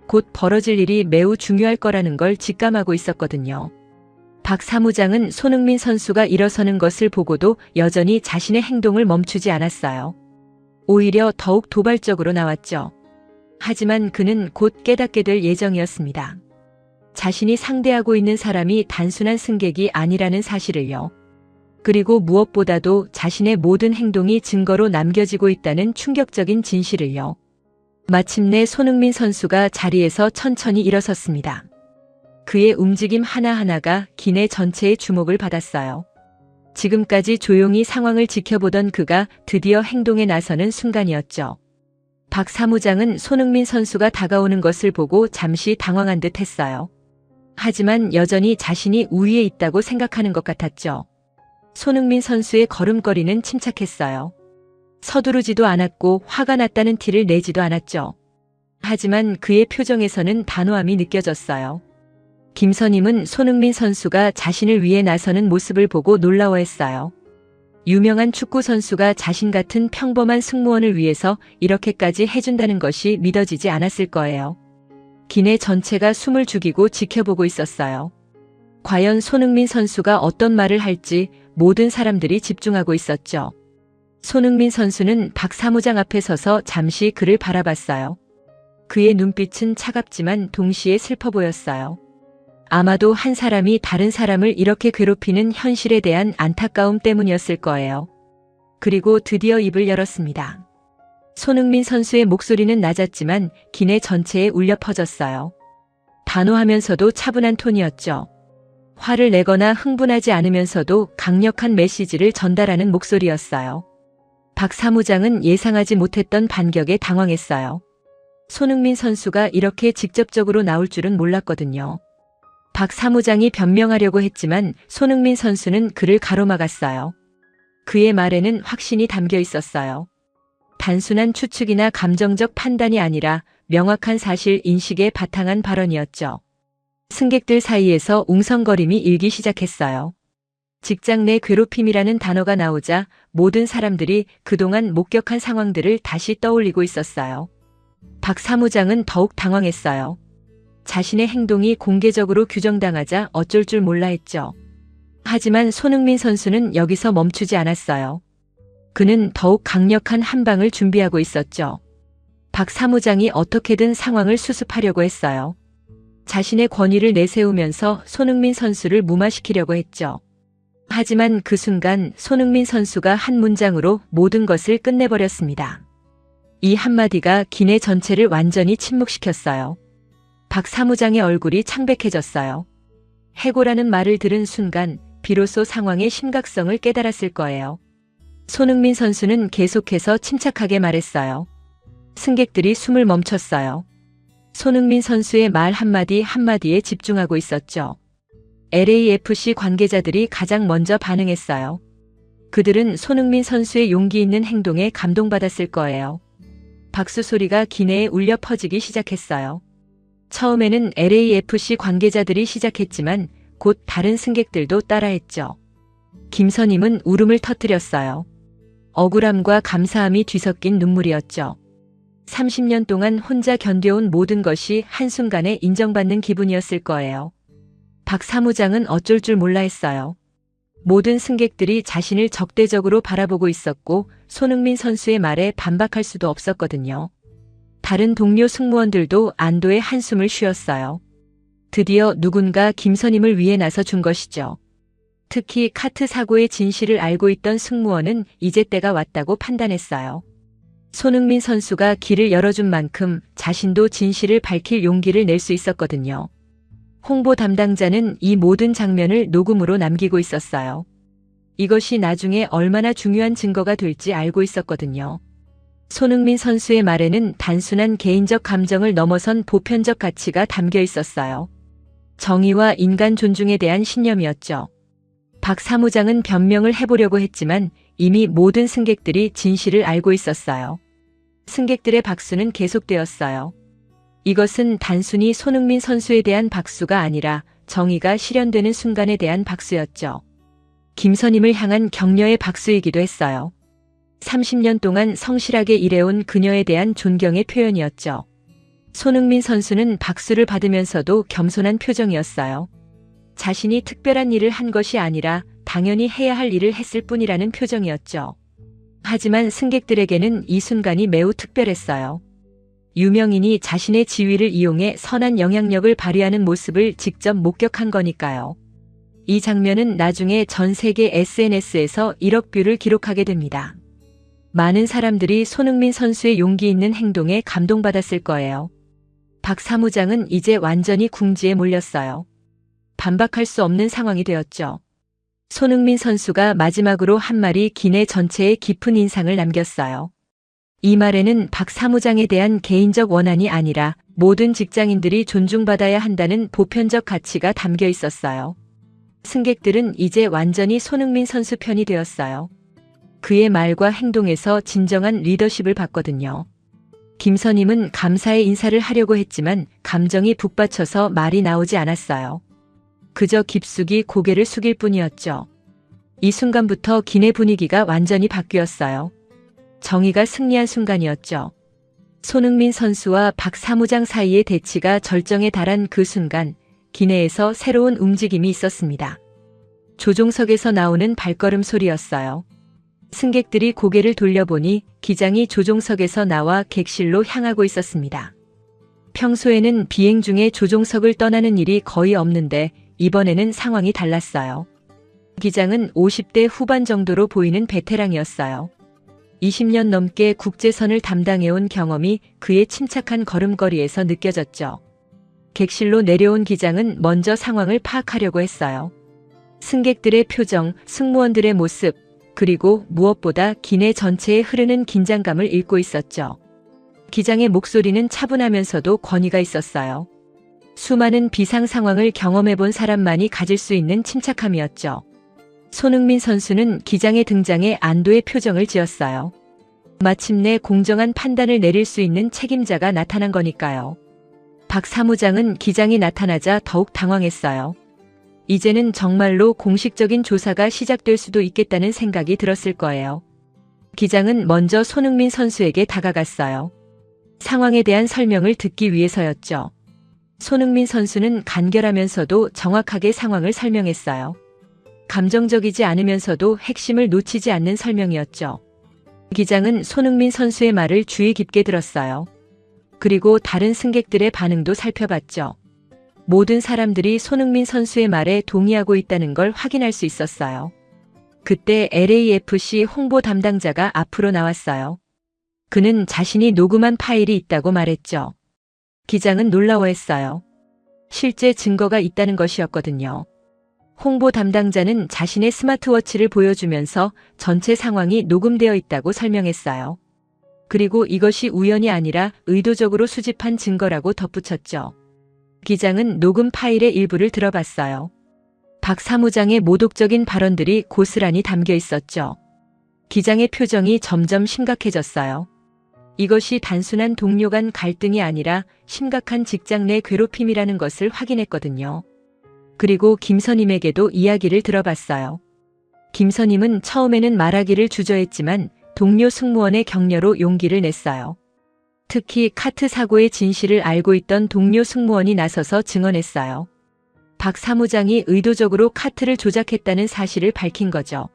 곧 벌어질 일이 매우 중요할 거라는 걸 직감하고 있었거든요. 박 사무장은 손흥민 선수가 일어서는 것을 보고도 여전히 자신의 행동을 멈추지 않았어요. 오히려 더욱 도발적으로 나왔죠. 하지만 그는 곧 깨닫게 될 예정이었습니다. 자신이 상대하고 있는 사람이 단순한 승객이 아니라는 사실을요. 그리고 무엇보다도 자신의 모든 행동이 증거로 남겨지고 있다는 충격적인 진실을요. 마침내 손흥민 선수가 자리에서 천천히 일어섰습니다. 그의 움직임 하나하나가 기내 전체의 주목을 받았어요. 지금까지 조용히 상황을 지켜보던 그가 드디어 행동에 나서는 순간이었죠. 박 사무장은 손흥민 선수가 다가오는 것을 보고 잠시 당황한 듯 했어요. 하지만 여전히 자신이 우위에 있다고 생각하는 것 같았죠. 손흥민 선수의 걸음걸이는 침착했어요. 서두르지도 않았고 화가 났다는 티를 내지도 않았죠. 하지만 그의 표정에서는 단호함이 느껴졌어요. 김선임은 손흥민 선수가 자신을 위해 나서는 모습을 보고 놀라워했어요. 유명한 축구 선수가 자신 같은 평범한 승무원을 위해서 이렇게까지 해준다는 것이 믿어지지 않았을 거예요. 기내 전체가 숨을 죽이고 지켜보고 있었어요. 과연 손흥민 선수가 어떤 말을 할지 모든 사람들이 집중하고 있었죠. 손흥민 선수는 박 사무장 앞에 서서 잠시 그를 바라봤어요. 그의 눈빛은 차갑지만 동시에 슬퍼 보였어요. 아마도 한 사람이 다른 사람을 이렇게 괴롭히는 현실에 대한 안타까움 때문이었을 거예요. 그리고 드디어 입을 열었습니다. 손흥민 선수의 목소리는 낮았지만 기내 전체에 울려 퍼졌어요. 단호하면서도 차분한 톤이었죠. 화를 내거나 흥분하지 않으면서도 강력한 메시지를 전달하는 목소리였어요. 박 사무장은 예상하지 못했던 반격에 당황했어요. 손흥민 선수가 이렇게 직접적으로 나올 줄은 몰랐거든요. 박 사무장이 변명하려고 했지만 손흥민 선수는 그를 가로막았어요. 그의 말에는 확신이 담겨 있었어요. 단순한 추측이나 감정적 판단이 아니라 명확한 사실 인식에 바탕한 발언이었죠. 승객들 사이에서 웅성거림이 일기 시작했어요. 직장 내 괴롭힘이라는 단어가 나오자 모든 사람들이 그동안 목격한 상황들을 다시 떠올리고 있었어요. 박 사무장은 더욱 당황했어요. 자신의 행동이 공개적으로 규정당하자 어쩔 줄 몰라 했죠. 하지만 손흥민 선수는 여기서 멈추지 않았어요. 그는 더욱 강력한 한 방을 준비하고 있었죠. 박 사무장이 어떻게든 상황을 수습하려고 했어요. 자신의 권위를 내세우면서 손흥민 선수를 무마시키려고 했죠. 하지만 그 순간 손흥민 선수가 한 문장으로 모든 것을 끝내버렸습니다. 이 한마디가 기내 전체를 완전히 침묵시켰어요. 박 사무장의 얼굴이 창백해졌어요. 해고라는 말을 들은 순간 비로소 상황의 심각성을 깨달았을 거예요. 손흥민 선수는 계속해서 침착하게 말했어요. 승객들이 숨을 멈췄어요. 손흥민 선수의 말 한마디 한마디에 집중하고 있었죠. LAFC 관계자들이 가장 먼저 반응했어요. 그들은 손흥민 선수의 용기 있는 행동에 감동받았을 거예요. 박수 소리가 기내에 울려 퍼지기 시작했어요. 처음에는 LAFC 관계자들이 시작했지만 곧 다른 승객들도 따라했죠. 김선임은 울음을 터뜨렸어요. 억울함과 감사함이 뒤섞인 눈물이었죠. 30년 동안 혼자 견뎌온 모든 것이 한순간에 인정받는 기분이었을 거예요. 박 사무장은 어쩔 줄 몰라 했어요. 모든 승객들이 자신을 적대적으로 바라보고 있었고 손흥민 선수의 말에 반박할 수도 없었거든요. 다른 동료 승무원들도 안도의 한숨을 쉬었어요. 드디어 누군가 김선임을 위해 나서준 것이죠. 특히 카트 사고의 진실을 알고 있던 승무원은 이제 때가 왔다고 판단했어요. 손흥민 선수가 길을 열어준 만큼 자신도 진실을 밝힐 용기를 낼 수 있었거든요. 홍보 담당자는 이 모든 장면을 녹음으로 남기고 있었어요. 이것이 나중에 얼마나 중요한 증거가 될지 알고 있었거든요. 손흥민 선수의 말에는 단순한 개인적 감정을 넘어선 보편적 가치가 담겨 있었어요. 정의와 인간 존중에 대한 신념이었죠. 박 사무장은 변명을 해보려고 했지만 이미 모든 승객들이 진실을 알고 있었어요. 승객들의 박수는 계속되었어요. 이것은 단순히 손흥민 선수에 대한 박수가 아니라 정의가 실현되는 순간에 대한 박수였죠. 김선임을 향한 격려의 박수이기도 했어요. 30년 동안 성실하게 일해온 그녀에 대한 존경의 표현이었죠. 손흥민 선수는 박수를 받으면서도 겸손한 표정이었어요. 자신이 특별한 일을 한 것이 아니라 당연히 해야 할 일을 했을 뿐이라는 표정이었죠. 하지만 승객들에게는 이 순간이 매우 특별했어요. 유명인이 자신의 지위를 이용해 선한 영향력을 발휘하는 모습을 직접 목격한 거니까요. 이 장면은 나중에 전 세계 SNS에서 1억 뷰를 기록하게 됩니다. 많은 사람들이 손흥민 선수의 용기 있는 행동에 감동받았을 거예요. 박 사무장은 이제 완전히 궁지에 몰렸어요. 반박할 수 없는 상황이 되었죠. 손흥민 선수가 마지막으로 한 말이 기내 전체에 깊은 인상을 남겼어요. 이 말에는 박 사무장에 대한 개인적 원한이 아니라 모든 직장인들이 존중받아야 한다는 보편적 가치가 담겨 있었어요. 승객들은 이제 완전히 손흥민 선수 편이 되었어요. 그의 말과 행동에서 진정한 리더십을 봤거든요. 김선임은 감사의 인사를 하려고 했지만 감정이 북받쳐서 말이 나오지 않았어요. 그저 깊숙이 고개를 숙일 뿐이었죠. 이 순간부터 기내 분위기가 완전히 바뀌었어요. 정의가 승리한 순간이었죠. 손흥민 선수와 박 사무장 사이의 대치가 절정에 달한 그 순간 기내에서 새로운 움직임이 있었습니다. 조종석에서 나오는 발걸음 소리였어요. 승객들이 고개를 돌려보니 기장이 조종석에서 나와 객실로 향하고 있었습니다. 평소에는 비행 중에 조종석을 떠나는 일이 거의 없는데 이번에는 상황이 달랐어요. 기장은 50대 후반 정도로 보이는 베테랑이었어요. 20년 넘게 국제선을 담당해온 경험이 그의 침착한 걸음걸이에서 느껴졌죠. 객실로 내려온 기장은 먼저 상황을 파악하려고 했어요. 승객들의 표정, 승무원들의 모습, 그리고 무엇보다 기내 전체에 흐르는 긴장감을 읽고 있었죠. 기장의 목소리는 차분하면서도 권위가 있었어요. 수많은 비상 상황을 경험해본 사람만이 가질 수 있는 침착함이었죠. 손흥민 선수는 기장의 등장에 안도의 표정을 지었어요. 마침내 공정한 판단을 내릴 수 있는 책임자가 나타난 거니까요. 박 사무장은 기장이 나타나자 더욱 당황했어요. 이제는 정말로 공식적인 조사가 시작될 수도 있겠다는 생각이 들었을 거예요. 기장은 먼저 손흥민 선수에게 다가갔어요. 상황에 대한 설명을 듣기 위해서였죠. 손흥민 선수는 간결하면서도 정확하게 상황을 설명했어요. 감정적이지 않으면서도 핵심을 놓치지 않는 설명이었죠. 기장은 손흥민 선수의 말을 주의 깊게 들었어요. 그리고 다른 승객들의 반응도 살펴봤죠. 모든 사람들이 손흥민 선수의 말에 동의하고 있다는 걸 확인할 수 있었어요. 그때 LAFC 홍보 담당자가 앞으로 나왔어요. 그는 자신이 녹음한 파일이 있다고 말했죠. 기장은 놀라워했어요. 실제 증거가 있다는 것이었거든요. 홍보 담당자는 자신의 스마트워치를 보여주면서 전체 상황이 녹음되어 있다고 설명했어요. 그리고 이것이 우연이 아니라 의도적으로 수집한 증거라고 덧붙였죠. 기장은 녹음 파일의 일부를 들어봤어요. 박 사무장의 모독적인 발언들이 고스란히 담겨 있었죠. 기장의 표정이 점점 심각해졌어요. 이것이 단순한 동료 간 갈등이 아니라 심각한 직장 내 괴롭힘이라는 것을 확인했거든요. 그리고 김선임에게도 이야기를 들어봤어요. 김선임은 처음에는 말하기를 주저했지만 동료 승무원의 격려로 용기를 냈어요. 특히 카트 사고의 진실을 알고 있던 동료 승무원이 나서서 증언했어요. 박 사무장이 의도적으로 카트를 조작했다는 사실을 밝힌 거죠.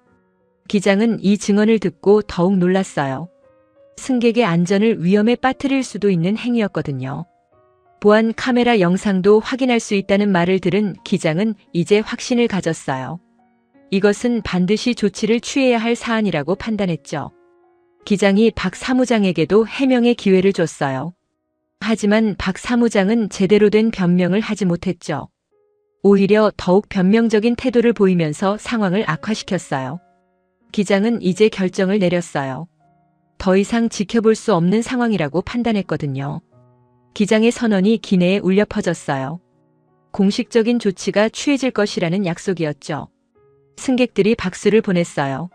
기장은 이 증언을 듣고 더욱 놀랐어요. 승객의 안전을 위험에 빠뜨릴 수도 있는 행위였거든요. 보안 카메라 영상도 확인할 수 있다는 말을 들은 기장은 이제 확신을 가졌어요. 이것은 반드시 조치를 취해야 할 사안이라고 판단했죠. 기장이 박 사무장에게도 해명의 기회를 줬어요. 하지만 박 사무장은 제대로 된 변명을 하지 못했죠. 오히려 더욱 변명적인 태도를 보이면서 상황을 악화시켰어요. 기장은 이제 결정을 내렸어요. 더 이상 지켜볼 수 없는 상황이라고 판단했거든요. 기장의 선언이 기내에 울려 퍼졌어요. 공식적인 조치가 취해질 것이라는 약속이었죠. 승객들이 박수를 보냈어요.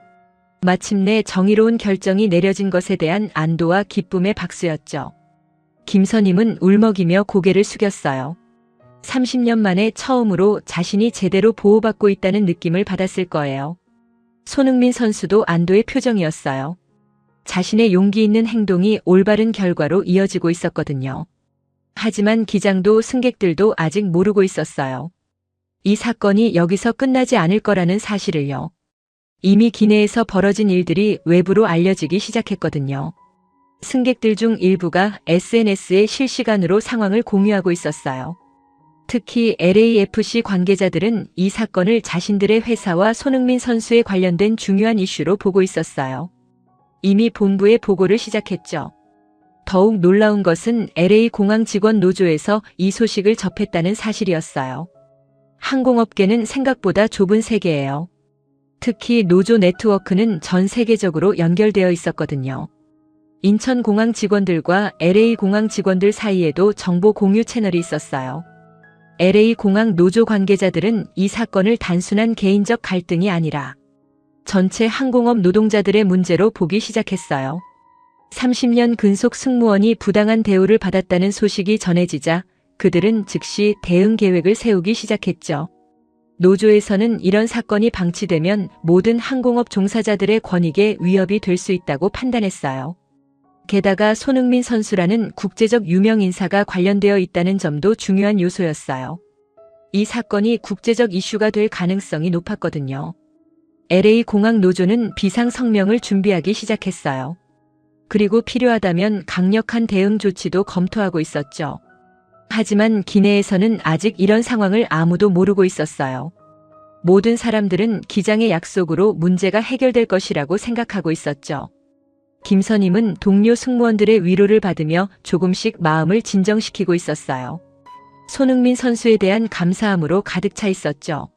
마침내 정의로운 결정이 내려진 것에 대한 안도와 기쁨의 박수였죠. 김선임은 울먹이며 고개를 숙였어요. 30년 만에 처음으로 자신이 제대로 보호받고 있다는 느낌을 받았을 거예요. 손흥민 선수도 안도의 표정이었어요. 자신의 용기 있는 행동이 올바른 결과로 이어지고 있었거든요. 하지만 기장도 승객들도 아직 모르고 있었어요. 이 사건이 여기서 끝나지 않을 거라는 사실을요. 이미 기내에서 벌어진 일들이 외부로 알려지기 시작했거든요. 승객들 중 일부가 SNS에 실시간으로 상황을 공유하고 있었어요. 특히 LAFC 관계자들은 이 사건을 자신들의 회사와 손흥민 선수에 관련된 중요한 이슈로 보고 있었어요. 이미 본부에 보고를 시작했죠. 더욱 놀라운 것은 LA 공항 직원 노조에서 이 소식을 접했다는 사실이었어요. 항공업계는 생각보다 좁은 세계예요. 특히 노조 네트워크는 전 세계적으로 연결되어 있었거든요. 인천공항 직원들과 LA 공항 직원들 사이에도 정보 공유 채널이 있었어요. LA 공항 노조 관계자들은 이 사건을 단순한 개인적 갈등이 아니라 전체 항공업 노동자들의 문제로 보기 시작했어요. 30년 근속 승무원이 부당한 대우를 받았다는 소식이 전해지자 그들은 즉시 대응 계획을 세우기 시작했죠. 노조에서는 이런 사건이 방치되면 모든 항공업 종사자들의 권익에 위협이 될 수 있다고 판단했어요. 게다가 손흥민 선수라는 국제적 유명 인사가 관련되어 있다는 점도 중요한 요소였어요. 이 사건이 국제적 이슈가 될 가능성이 높았거든요. LA 공항 노조는 비상 성명을 준비하기 시작했어요. 그리고 필요하다면 강력한 대응 조치도 검토하고 있었죠. 하지만 기내에서는 아직 이런 상황을 아무도 모르고 있었어요. 모든 사람들은 기장의 약속으로 문제가 해결될 것이라고 생각하고 있었죠. 김선임은 동료 승무원들의 위로를 받으며 조금씩 마음을 진정시키고 있었어요. 손흥민 선수에 대한 감사함으로 가득 차 있었죠.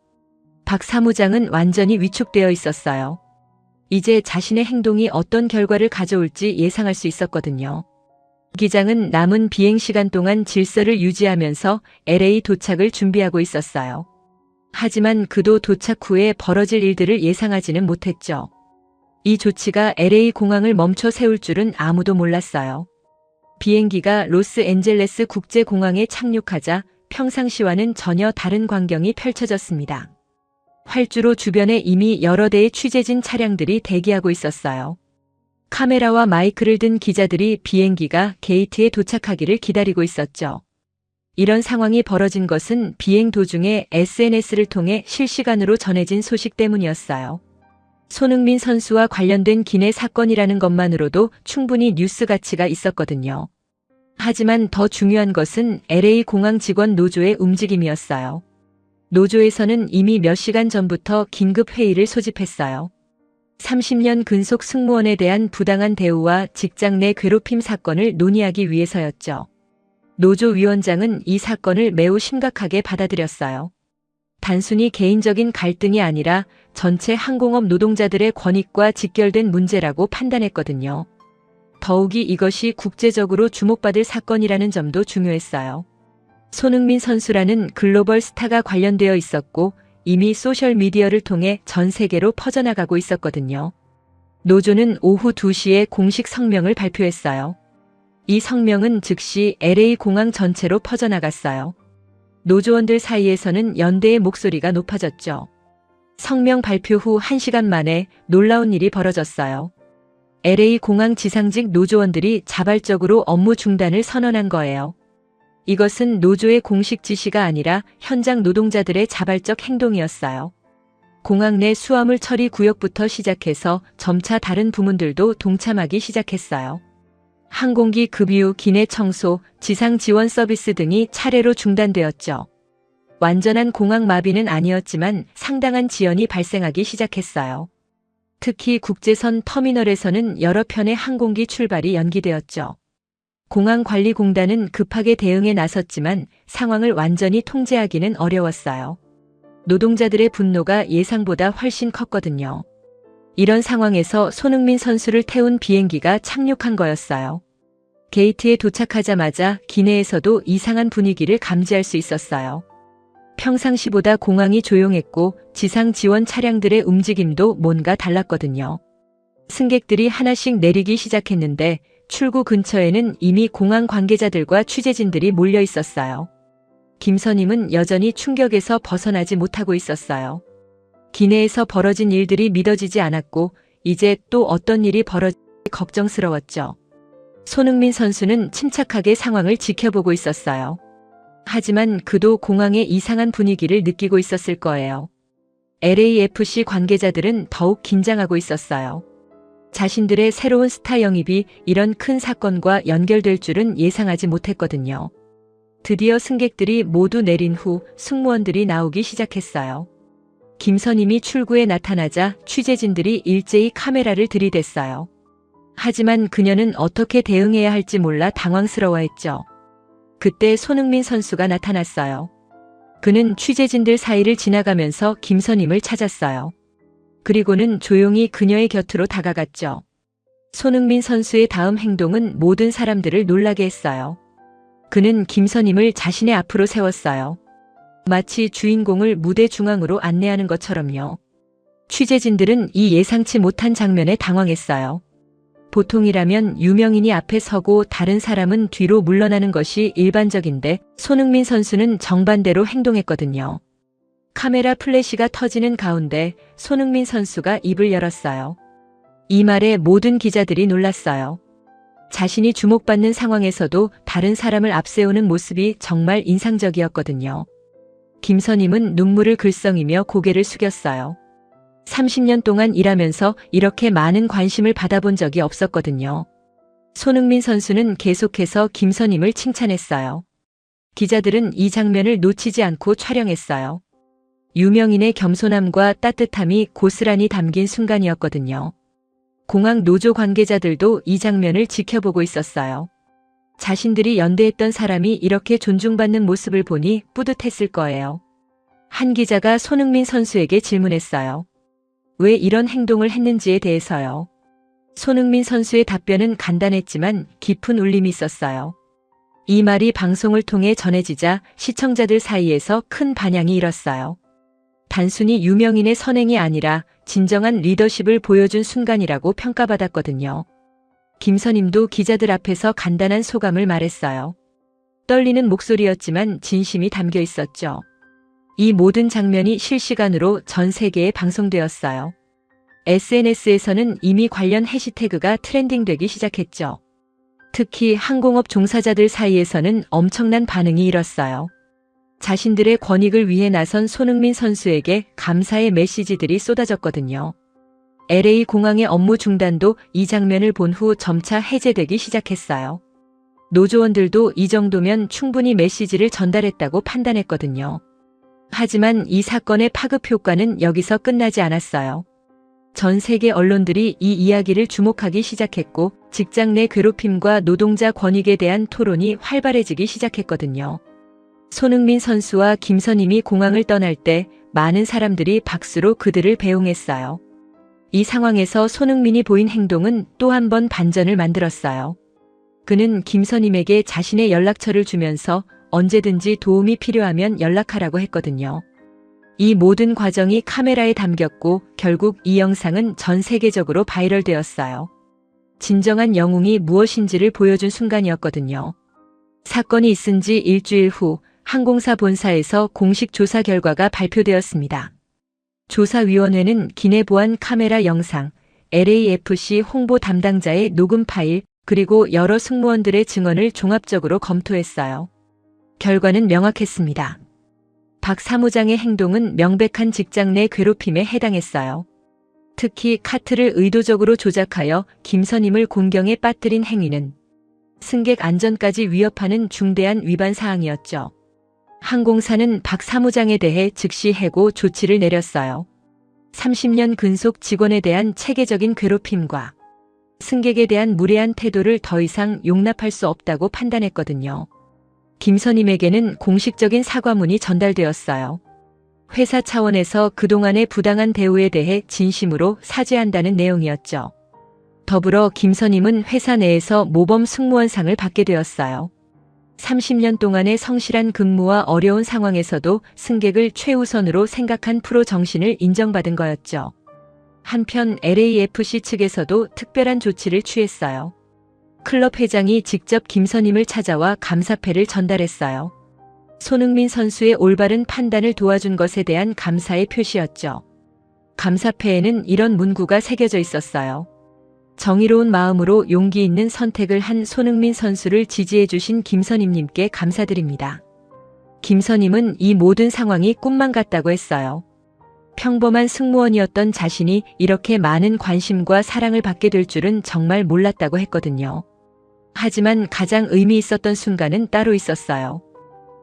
박 사무장은 완전히 위축되어 있었어요. 이제 자신의 행동이 어떤 결과를 가져올지 예상할 수 있었거든요. 기장은 남은 비행 시간 동안 질서를 유지하면서 LA 도착을 준비하고 있었어요. 하지만 그도 도착 후에 벌어질 일들을 예상하지는 못했죠. 이 조치가 LA 공항을 멈춰 세울 줄은 아무도 몰랐어요. 비행기가 로스앤젤레스 국제공항에 착륙하자 평상시와는 전혀 다른 광경이 펼쳐졌습니다. 활주로 주변에 이미 여러 대의 취재진 차량들이 대기하고 있었어요. 카메라와 마이크를 든 기자들이 비행기가 게이트에 도착하기를 기다리고 있었죠. 이런 상황이 벌어진 것은 비행 도중에 SNS를 통해 실시간으로 전해진 소식 때문이었어요. 손흥민 선수와 관련된 기내 사건이라는 것만으로도 충분히 뉴스 가치가 있었거든요. 하지만 더 중요한 것은 LA 공항 직원 노조의 움직임이었어요. 노조에서는 이미 몇 시간 전부터 긴급 회의를 소집했어요. 30년 근속 승무원에 대한 부당한 대우와 직장 내 괴롭힘 사건을 논의하기 위해서였죠. 노조 위원장은 이 사건을 매우 심각하게 받아들였어요. 단순히 개인적인 갈등이 아니라 전체 항공업 노동자들의 권익과 직결된 문제라고 판단했거든요. 더욱이 이것이 국제적으로 주목받을 사건이라는 점도 중요했어요. 손흥민 선수라는 글로벌 스타가 관련되어 있었고 이미 소셜미디어를 통해 전 세계로 퍼져나가고 있었거든요. 노조는 오후 2시에 공식 성명을 발표했어요. 이 성명은 즉시 LA 공항 전체로 퍼져나갔어요. 노조원들 사이에서는 연대의 목소리가 높아졌죠. 성명 발표 후 1시간 만에 놀라운 일이 벌어졌어요. LA 공항 지상직 노조원들이 자발적으로 업무 중단을 선언한 거예요. 이것은 노조의 공식 지시가 아니라 현장 노동자들의 자발적 행동이었어요. 공항 내 수화물 처리 구역부터 시작해서 점차 다른 부문들도 동참하기 시작했어요. 항공기 급유, 기내 청소, 지상 지원 서비스 등이 차례로 중단되었죠. 완전한 공항 마비는 아니었지만 상당한 지연이 발생하기 시작했어요. 특히 국제선 터미널에서는 여러 편의 항공기 출발이 연기되었죠. 공항관리공단은 급하게 대응에 나섰지만 상황을 완전히 통제하기는 어려웠어요. 노동자들의 분노가 예상보다 훨씬 컸거든요. 이런 상황에서 손흥민 선수를 태운 비행기가 착륙한 거였어요. 게이트에 도착하자마자 기내에서도 이상한 분위기를 감지할 수 있었어요. 평상시보다 공항이 조용했고 지상 지원 차량들의 움직임도 뭔가 달랐거든요. 승객들이 하나씩 내리기 시작했는데 출구 근처에는 이미 공항 관계자들과 취재진들이 몰려 있었어요. 김선임은 여전히 충격에서 벗어나지 못하고 있었어요. 기내에서 벌어진 일들이 믿어지지 않았고 이제 또 어떤 일이 벌어질지 걱정스러웠죠. 손흥민 선수는 침착하게 상황을 지켜보고 있었어요. 하지만 그도 공항의 이상한 분위기를 느끼고 있었을 거예요. LAFC 관계자들은 더욱 긴장하고 있었어요. 자신들의 새로운 스타 영입이 이런 큰 사건과 연결될 줄은 예상하지 못했거든요. 드디어 승객들이 모두 내린 후 승무원들이 나오기 시작했어요. 김선임이 출구에 나타나자 취재진들이 일제히 카메라를 들이댔어요. 하지만 그녀는 어떻게 대응해야 할지 몰라 당황스러워했죠. 그때 손흥민 선수가 나타났어요. 그는 취재진들 사이를 지나가면서 김선임을 찾았어요. 그리고는 조용히 그녀의 곁으로 다가갔죠. 손흥민 선수의 다음 행동은 모든 사람들을 놀라게 했어요. 그는 김선임을 자신의 앞으로 세웠어요. 마치 주인공을 무대 중앙으로 안내하는 것처럼요. 취재진들은 이 예상치 못한 장면에 당황했어요. 보통이라면 유명인이 앞에 서고 다른 사람은 뒤로 물러나는 것이 일반적인데 손흥민 선수는 정반대로 행동했거든요. 카메라 플래시가 터지는 가운데 손흥민 선수가 입을 열었어요. 이 말에 모든 기자들이 놀랐어요. 자신이 주목받는 상황에서도 다른 사람을 앞세우는 모습이 정말 인상적이었거든요. 김선임은 눈물을 글썽이며 고개를 숙였어요. 30년 동안 일하면서 이렇게 많은 관심을 받아본 적이 없었거든요. 손흥민 선수는 계속해서 김선임을 칭찬했어요. 기자들은 이 장면을 놓치지 않고 촬영했어요. 유명인의 겸손함과 따뜻함이 고스란히 담긴 순간이었거든요. 공항 노조 관계자들도 이 장면을 지켜보고 있었어요. 자신들이 연대했던 사람이 이렇게 존중받는 모습을 보니 뿌듯했을 거예요. 한 기자가 손흥민 선수에게 질문했어요. 왜 이런 행동을 했는지에 대해서요. 손흥민 선수의 답변은 간단했지만 깊은 울림이 있었어요. 이 말이 방송을 통해 전해지자 시청자들 사이에서 큰 반향이 일었어요. 단순히 유명인의 선행이 아니라 진정한 리더십을 보여준 순간이라고 평가받았거든요. 김선임도 기자들 앞에서 간단한 소감을 말했어요. 떨리는 목소리였지만 진심이 담겨 있었죠. 이 모든 장면이 실시간으로 전 세계에 방송되었어요. SNS에서는 이미 관련 해시태그가 트렌딩되기 시작했죠. 특히 항공업 종사자들 사이에서는 엄청난 반응이 일었어요. 자신들의 권익을 위해 나선 손흥민 선수에게 감사의 메시지들이 쏟아졌거든요. LA 공항의 업무 중단도 이 장면을 본 후 점차 해제되기 시작했어요. 노조원들도 이 정도면 충분히 메시지를 전달했다고 판단했거든요. 하지만 이 사건의 파급 효과는 여기서 끝나지 않았어요. 전 세계 언론들이 이 이야기를 주목하기 시작했고 직장 내 괴롭힘과 노동자 권익에 대한 토론이 활발해지기 시작했거든요. 손흥민 선수와 김선임이 공항을 떠날 때 많은 사람들이 박수로 그들을 배웅했어요. 이 상황에서 손흥민이 보인 행동은 또 한 번 반전을 만들었어요. 그는 김선임에게 자신의 연락처를 주면서 언제든지 도움이 필요하면 연락하라고 했거든요. 이 모든 과정이 카메라에 담겼고 결국 이 영상은 전 세계적으로 바이럴되었어요. 진정한 영웅이 무엇인지를 보여준 순간이었거든요. 사건이 있은 지 일주일 후 항공사 본사에서 공식 조사 결과가 발표되었습니다. 조사위원회는 기내 보안 카메라 영상, LAFC 홍보 담당자의 녹음 파일, 그리고 여러 승무원들의 증언을 종합적으로 검토했어요. 결과는 명확했습니다. 박 사무장의 행동은 명백한 직장 내 괴롭힘에 해당했어요. 특히 카트를 의도적으로 조작하여 김선임을 곤경에 빠뜨린 행위는 승객 안전까지 위협하는 중대한 위반 사항이었죠. 항공사는 박 사무장에 대해 즉시 해고 조치를 내렸어요. 30년 근속 직원에 대한 체계적인 괴롭힘과 승객에 대한 무례한 태도를 더 이상 용납할 수 없다고 판단했거든요. 김선임에게는 공식적인 사과문이 전달되었어요. 회사 차원에서 그동안의 부당한 대우에 대해 진심으로 사죄한다는 내용이었죠. 더불어 김선임은 회사 내에서 모범 승무원상을 받게 되었어요. 30년 동안의 성실한 근무와 어려운 상황에서도 승객을 최우선으로 생각한 프로 정신을 인정받은 거였죠. 한편 LAFC 측에서도 특별한 조치를 취했어요. 클럽 회장이 직접 김선임을 찾아와 감사패를 전달했어요. 손흥민 선수의 올바른 판단을 도와준 것에 대한 감사의 표시였죠. 감사패에는 이런 문구가 새겨져 있었어요. 정의로운 마음으로 용기 있는 선택을 한 손흥민 선수를 지지해 주신 김선임님께 감사드립니다. 김선임은 이 모든 상황이 꿈만 같다고 했어요. 평범한 승무원이었던 자신이 이렇게 많은 관심과 사랑을 받게 될 줄은 정말 몰랐다고 했거든요. 하지만 가장 의미 있었던 순간은 따로 있었어요.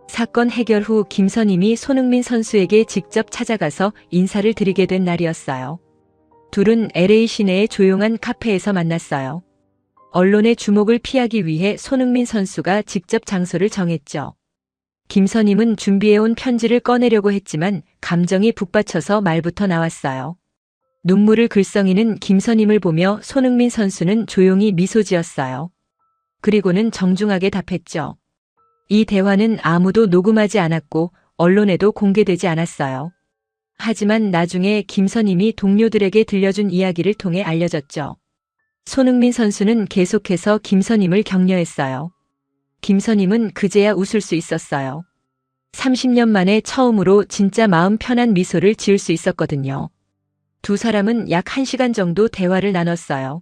사건 해결 후 김선임이 손흥민 선수에게 직접 찾아가서 인사를 드리게 된 날이었어요. 둘은 LA 시내의 조용한 카페에서 만났어요. 언론의 주목을 피하기 위해 손흥민 선수가 직접 장소를 정했죠. 김선임은 준비해온 편지를 꺼내려고 했지만 감정이 북받쳐서 말부터 나왔어요. 눈물을 글썽이는 김선임을 보며 손흥민 선수는 조용히 미소 지었어요. 그리고는 정중하게 답했죠. 이 대화는 아무도 녹음하지 않았고 언론에도 공개되지 않았어요. 하지만 나중에 김선임이 동료들에게 들려준 이야기를 통해 알려졌죠. 손흥민 선수는 계속해서 김선임을 격려했어요. 김선임은 그제야 웃을 수 있었어요. 30년 만에 처음으로 진짜 마음 편한 미소를 지을 수 있었거든요. 두 사람은 약 1시간 정도 대화를 나눴어요.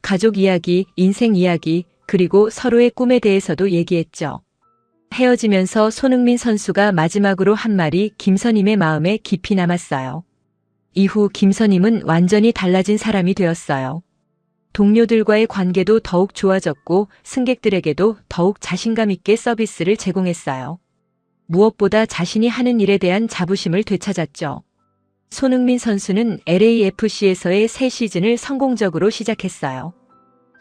가족 이야기, 인생 이야기, 그리고 서로의 꿈에 대해서도 얘기했죠. 헤어지면서 손흥민 선수가 마지막으로 한 말이 김선임의 마음에 깊이 남았어요. 이후 김선임은 완전히 달라진 사람이 되었어요. 동료들과의 관계도 더욱 좋아졌고 승객들에게도 더욱 자신감 있게 서비스를 제공했어요. 무엇보다 자신이 하는 일에 대한 자부심을 되찾았죠. 손흥민 선수는 LAFC에서의 새 시즌을 성공적으로 시작했어요.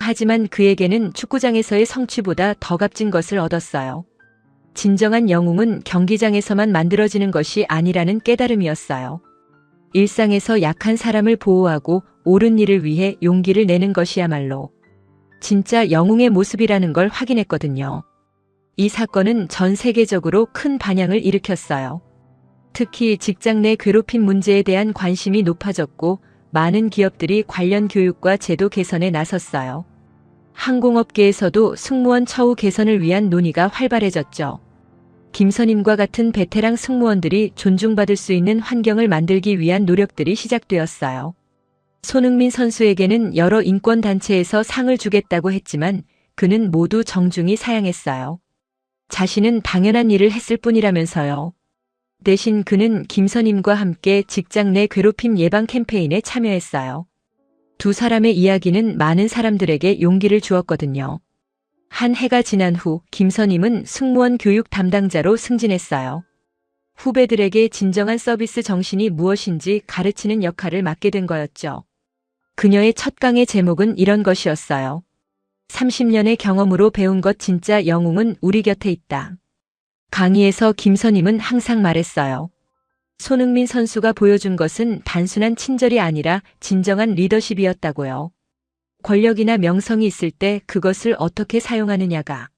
하지만 그에게는 축구장에서의 성취보다 더 값진 것을 얻었어요. 진정한 영웅은 경기장에서만 만들어지는 것이 아니라는 깨달음이었어요. 일상에서 약한 사람을 보호하고 옳은 일을 위해 용기를 내는 것이야말로 진짜 영웅의 모습이라는 걸 확인했거든요. 이 사건은 전 세계적으로 큰 반향을 일으켰어요. 특히 직장 내 괴롭힘 문제에 대한 관심이 높아졌고 많은 기업들이 관련 교육과 제도 개선에 나섰어요. 항공업계에서도 승무원 처우 개선을 위한 논의가 활발해졌죠. 김선임과 같은 베테랑 승무원들이 존중받을 수 있는 환경을 만들기 위한 노력들이 시작되었어요. 손흥민 선수에게는 여러 인권단체에서 상을 주겠다고 했지만 그는 모두 정중히 사양했어요. 자신은 당연한 일을 했을 뿐이라면서요. 대신 그는 김선임과 함께 직장 내 괴롭힘 예방 캠페인에 참여했어요. 두 사람의 이야기는 많은 사람들에게 용기를 주었거든요. 한 해가 지난 후 김선임은 승무원 교육 담당자로 승진했어요. 후배들에게 진정한 서비스 정신이 무엇인지 가르치는 역할을 맡게 된 거였죠. 그녀의 첫 강의 제목은 이런 것이었어요. 30년의 경험으로 배운 것 진짜 영웅은 우리 곁에 있다. 강의에서 김선임은 항상 말했어요. 손흥민 선수가 보여준 것은 단순한 친절이 아니라 진정한 리더십이었다고요. 권력이나 명성이 있을 때 그것을 어떻게 사용하느냐가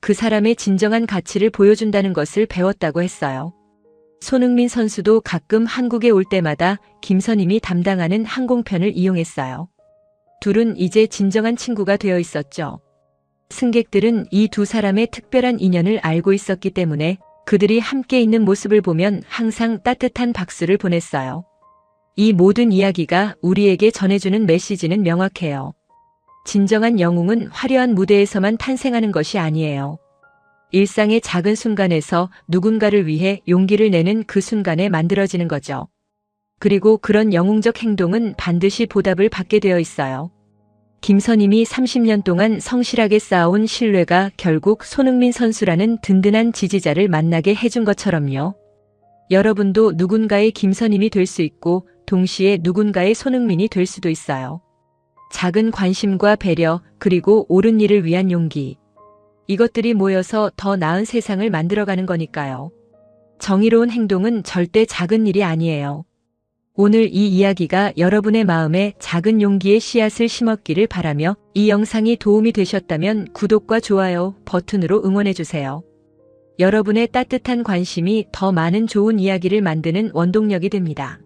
그 사람의 진정한 가치를 보여준다는 것을 배웠다고 했어요. 손흥민 선수도 가끔 한국에 올 때마다 김선임이 담당하는 항공편을 이용했어요. 둘은 이제 진정한 친구가 되어 있었죠. 승객들은 이 두 사람의 특별한 인연을 알고 있었기 때문에 그들이 함께 있는 모습을 보면 항상 따뜻한 박수를 보냈어요. 이 모든 이야기가 우리에게 전해주는 메시지는 명확해요. 진정한 영웅은 화려한 무대에서만 탄생하는 것이 아니에요. 일상의 작은 순간에서 누군가를 위해 용기를 내는 그 순간에 만들어지는 거죠. 그리고 그런 영웅적 행동은 반드시 보답을 받게 되어 있어요. 김선임이 30년 동안 성실하게 쌓아온 신뢰가 결국 손흥민 선수라는 든든한 지지자를 만나게 해준 것처럼요. 여러분도 누군가의 김선임이 될 수 있고 동시에 누군가의 손흥민이 될 수도 있어요. 작은 관심과 배려, 그리고 옳은 일을 위한 용기. 이것들이 모여서 더 나은 세상을 만들어가는 거니까요. 정의로운 행동은 절대 작은 일이 아니에요. 오늘 이 이야기가 여러분의 마음에 작은 용기의 씨앗을 심었기를 바라며 이 영상이 도움이 되셨다면 구독과 좋아요 버튼으로 응원해주세요. 여러분의 따뜻한 관심이 더 많은 좋은 이야기를 만드는 원동력이 됩니다.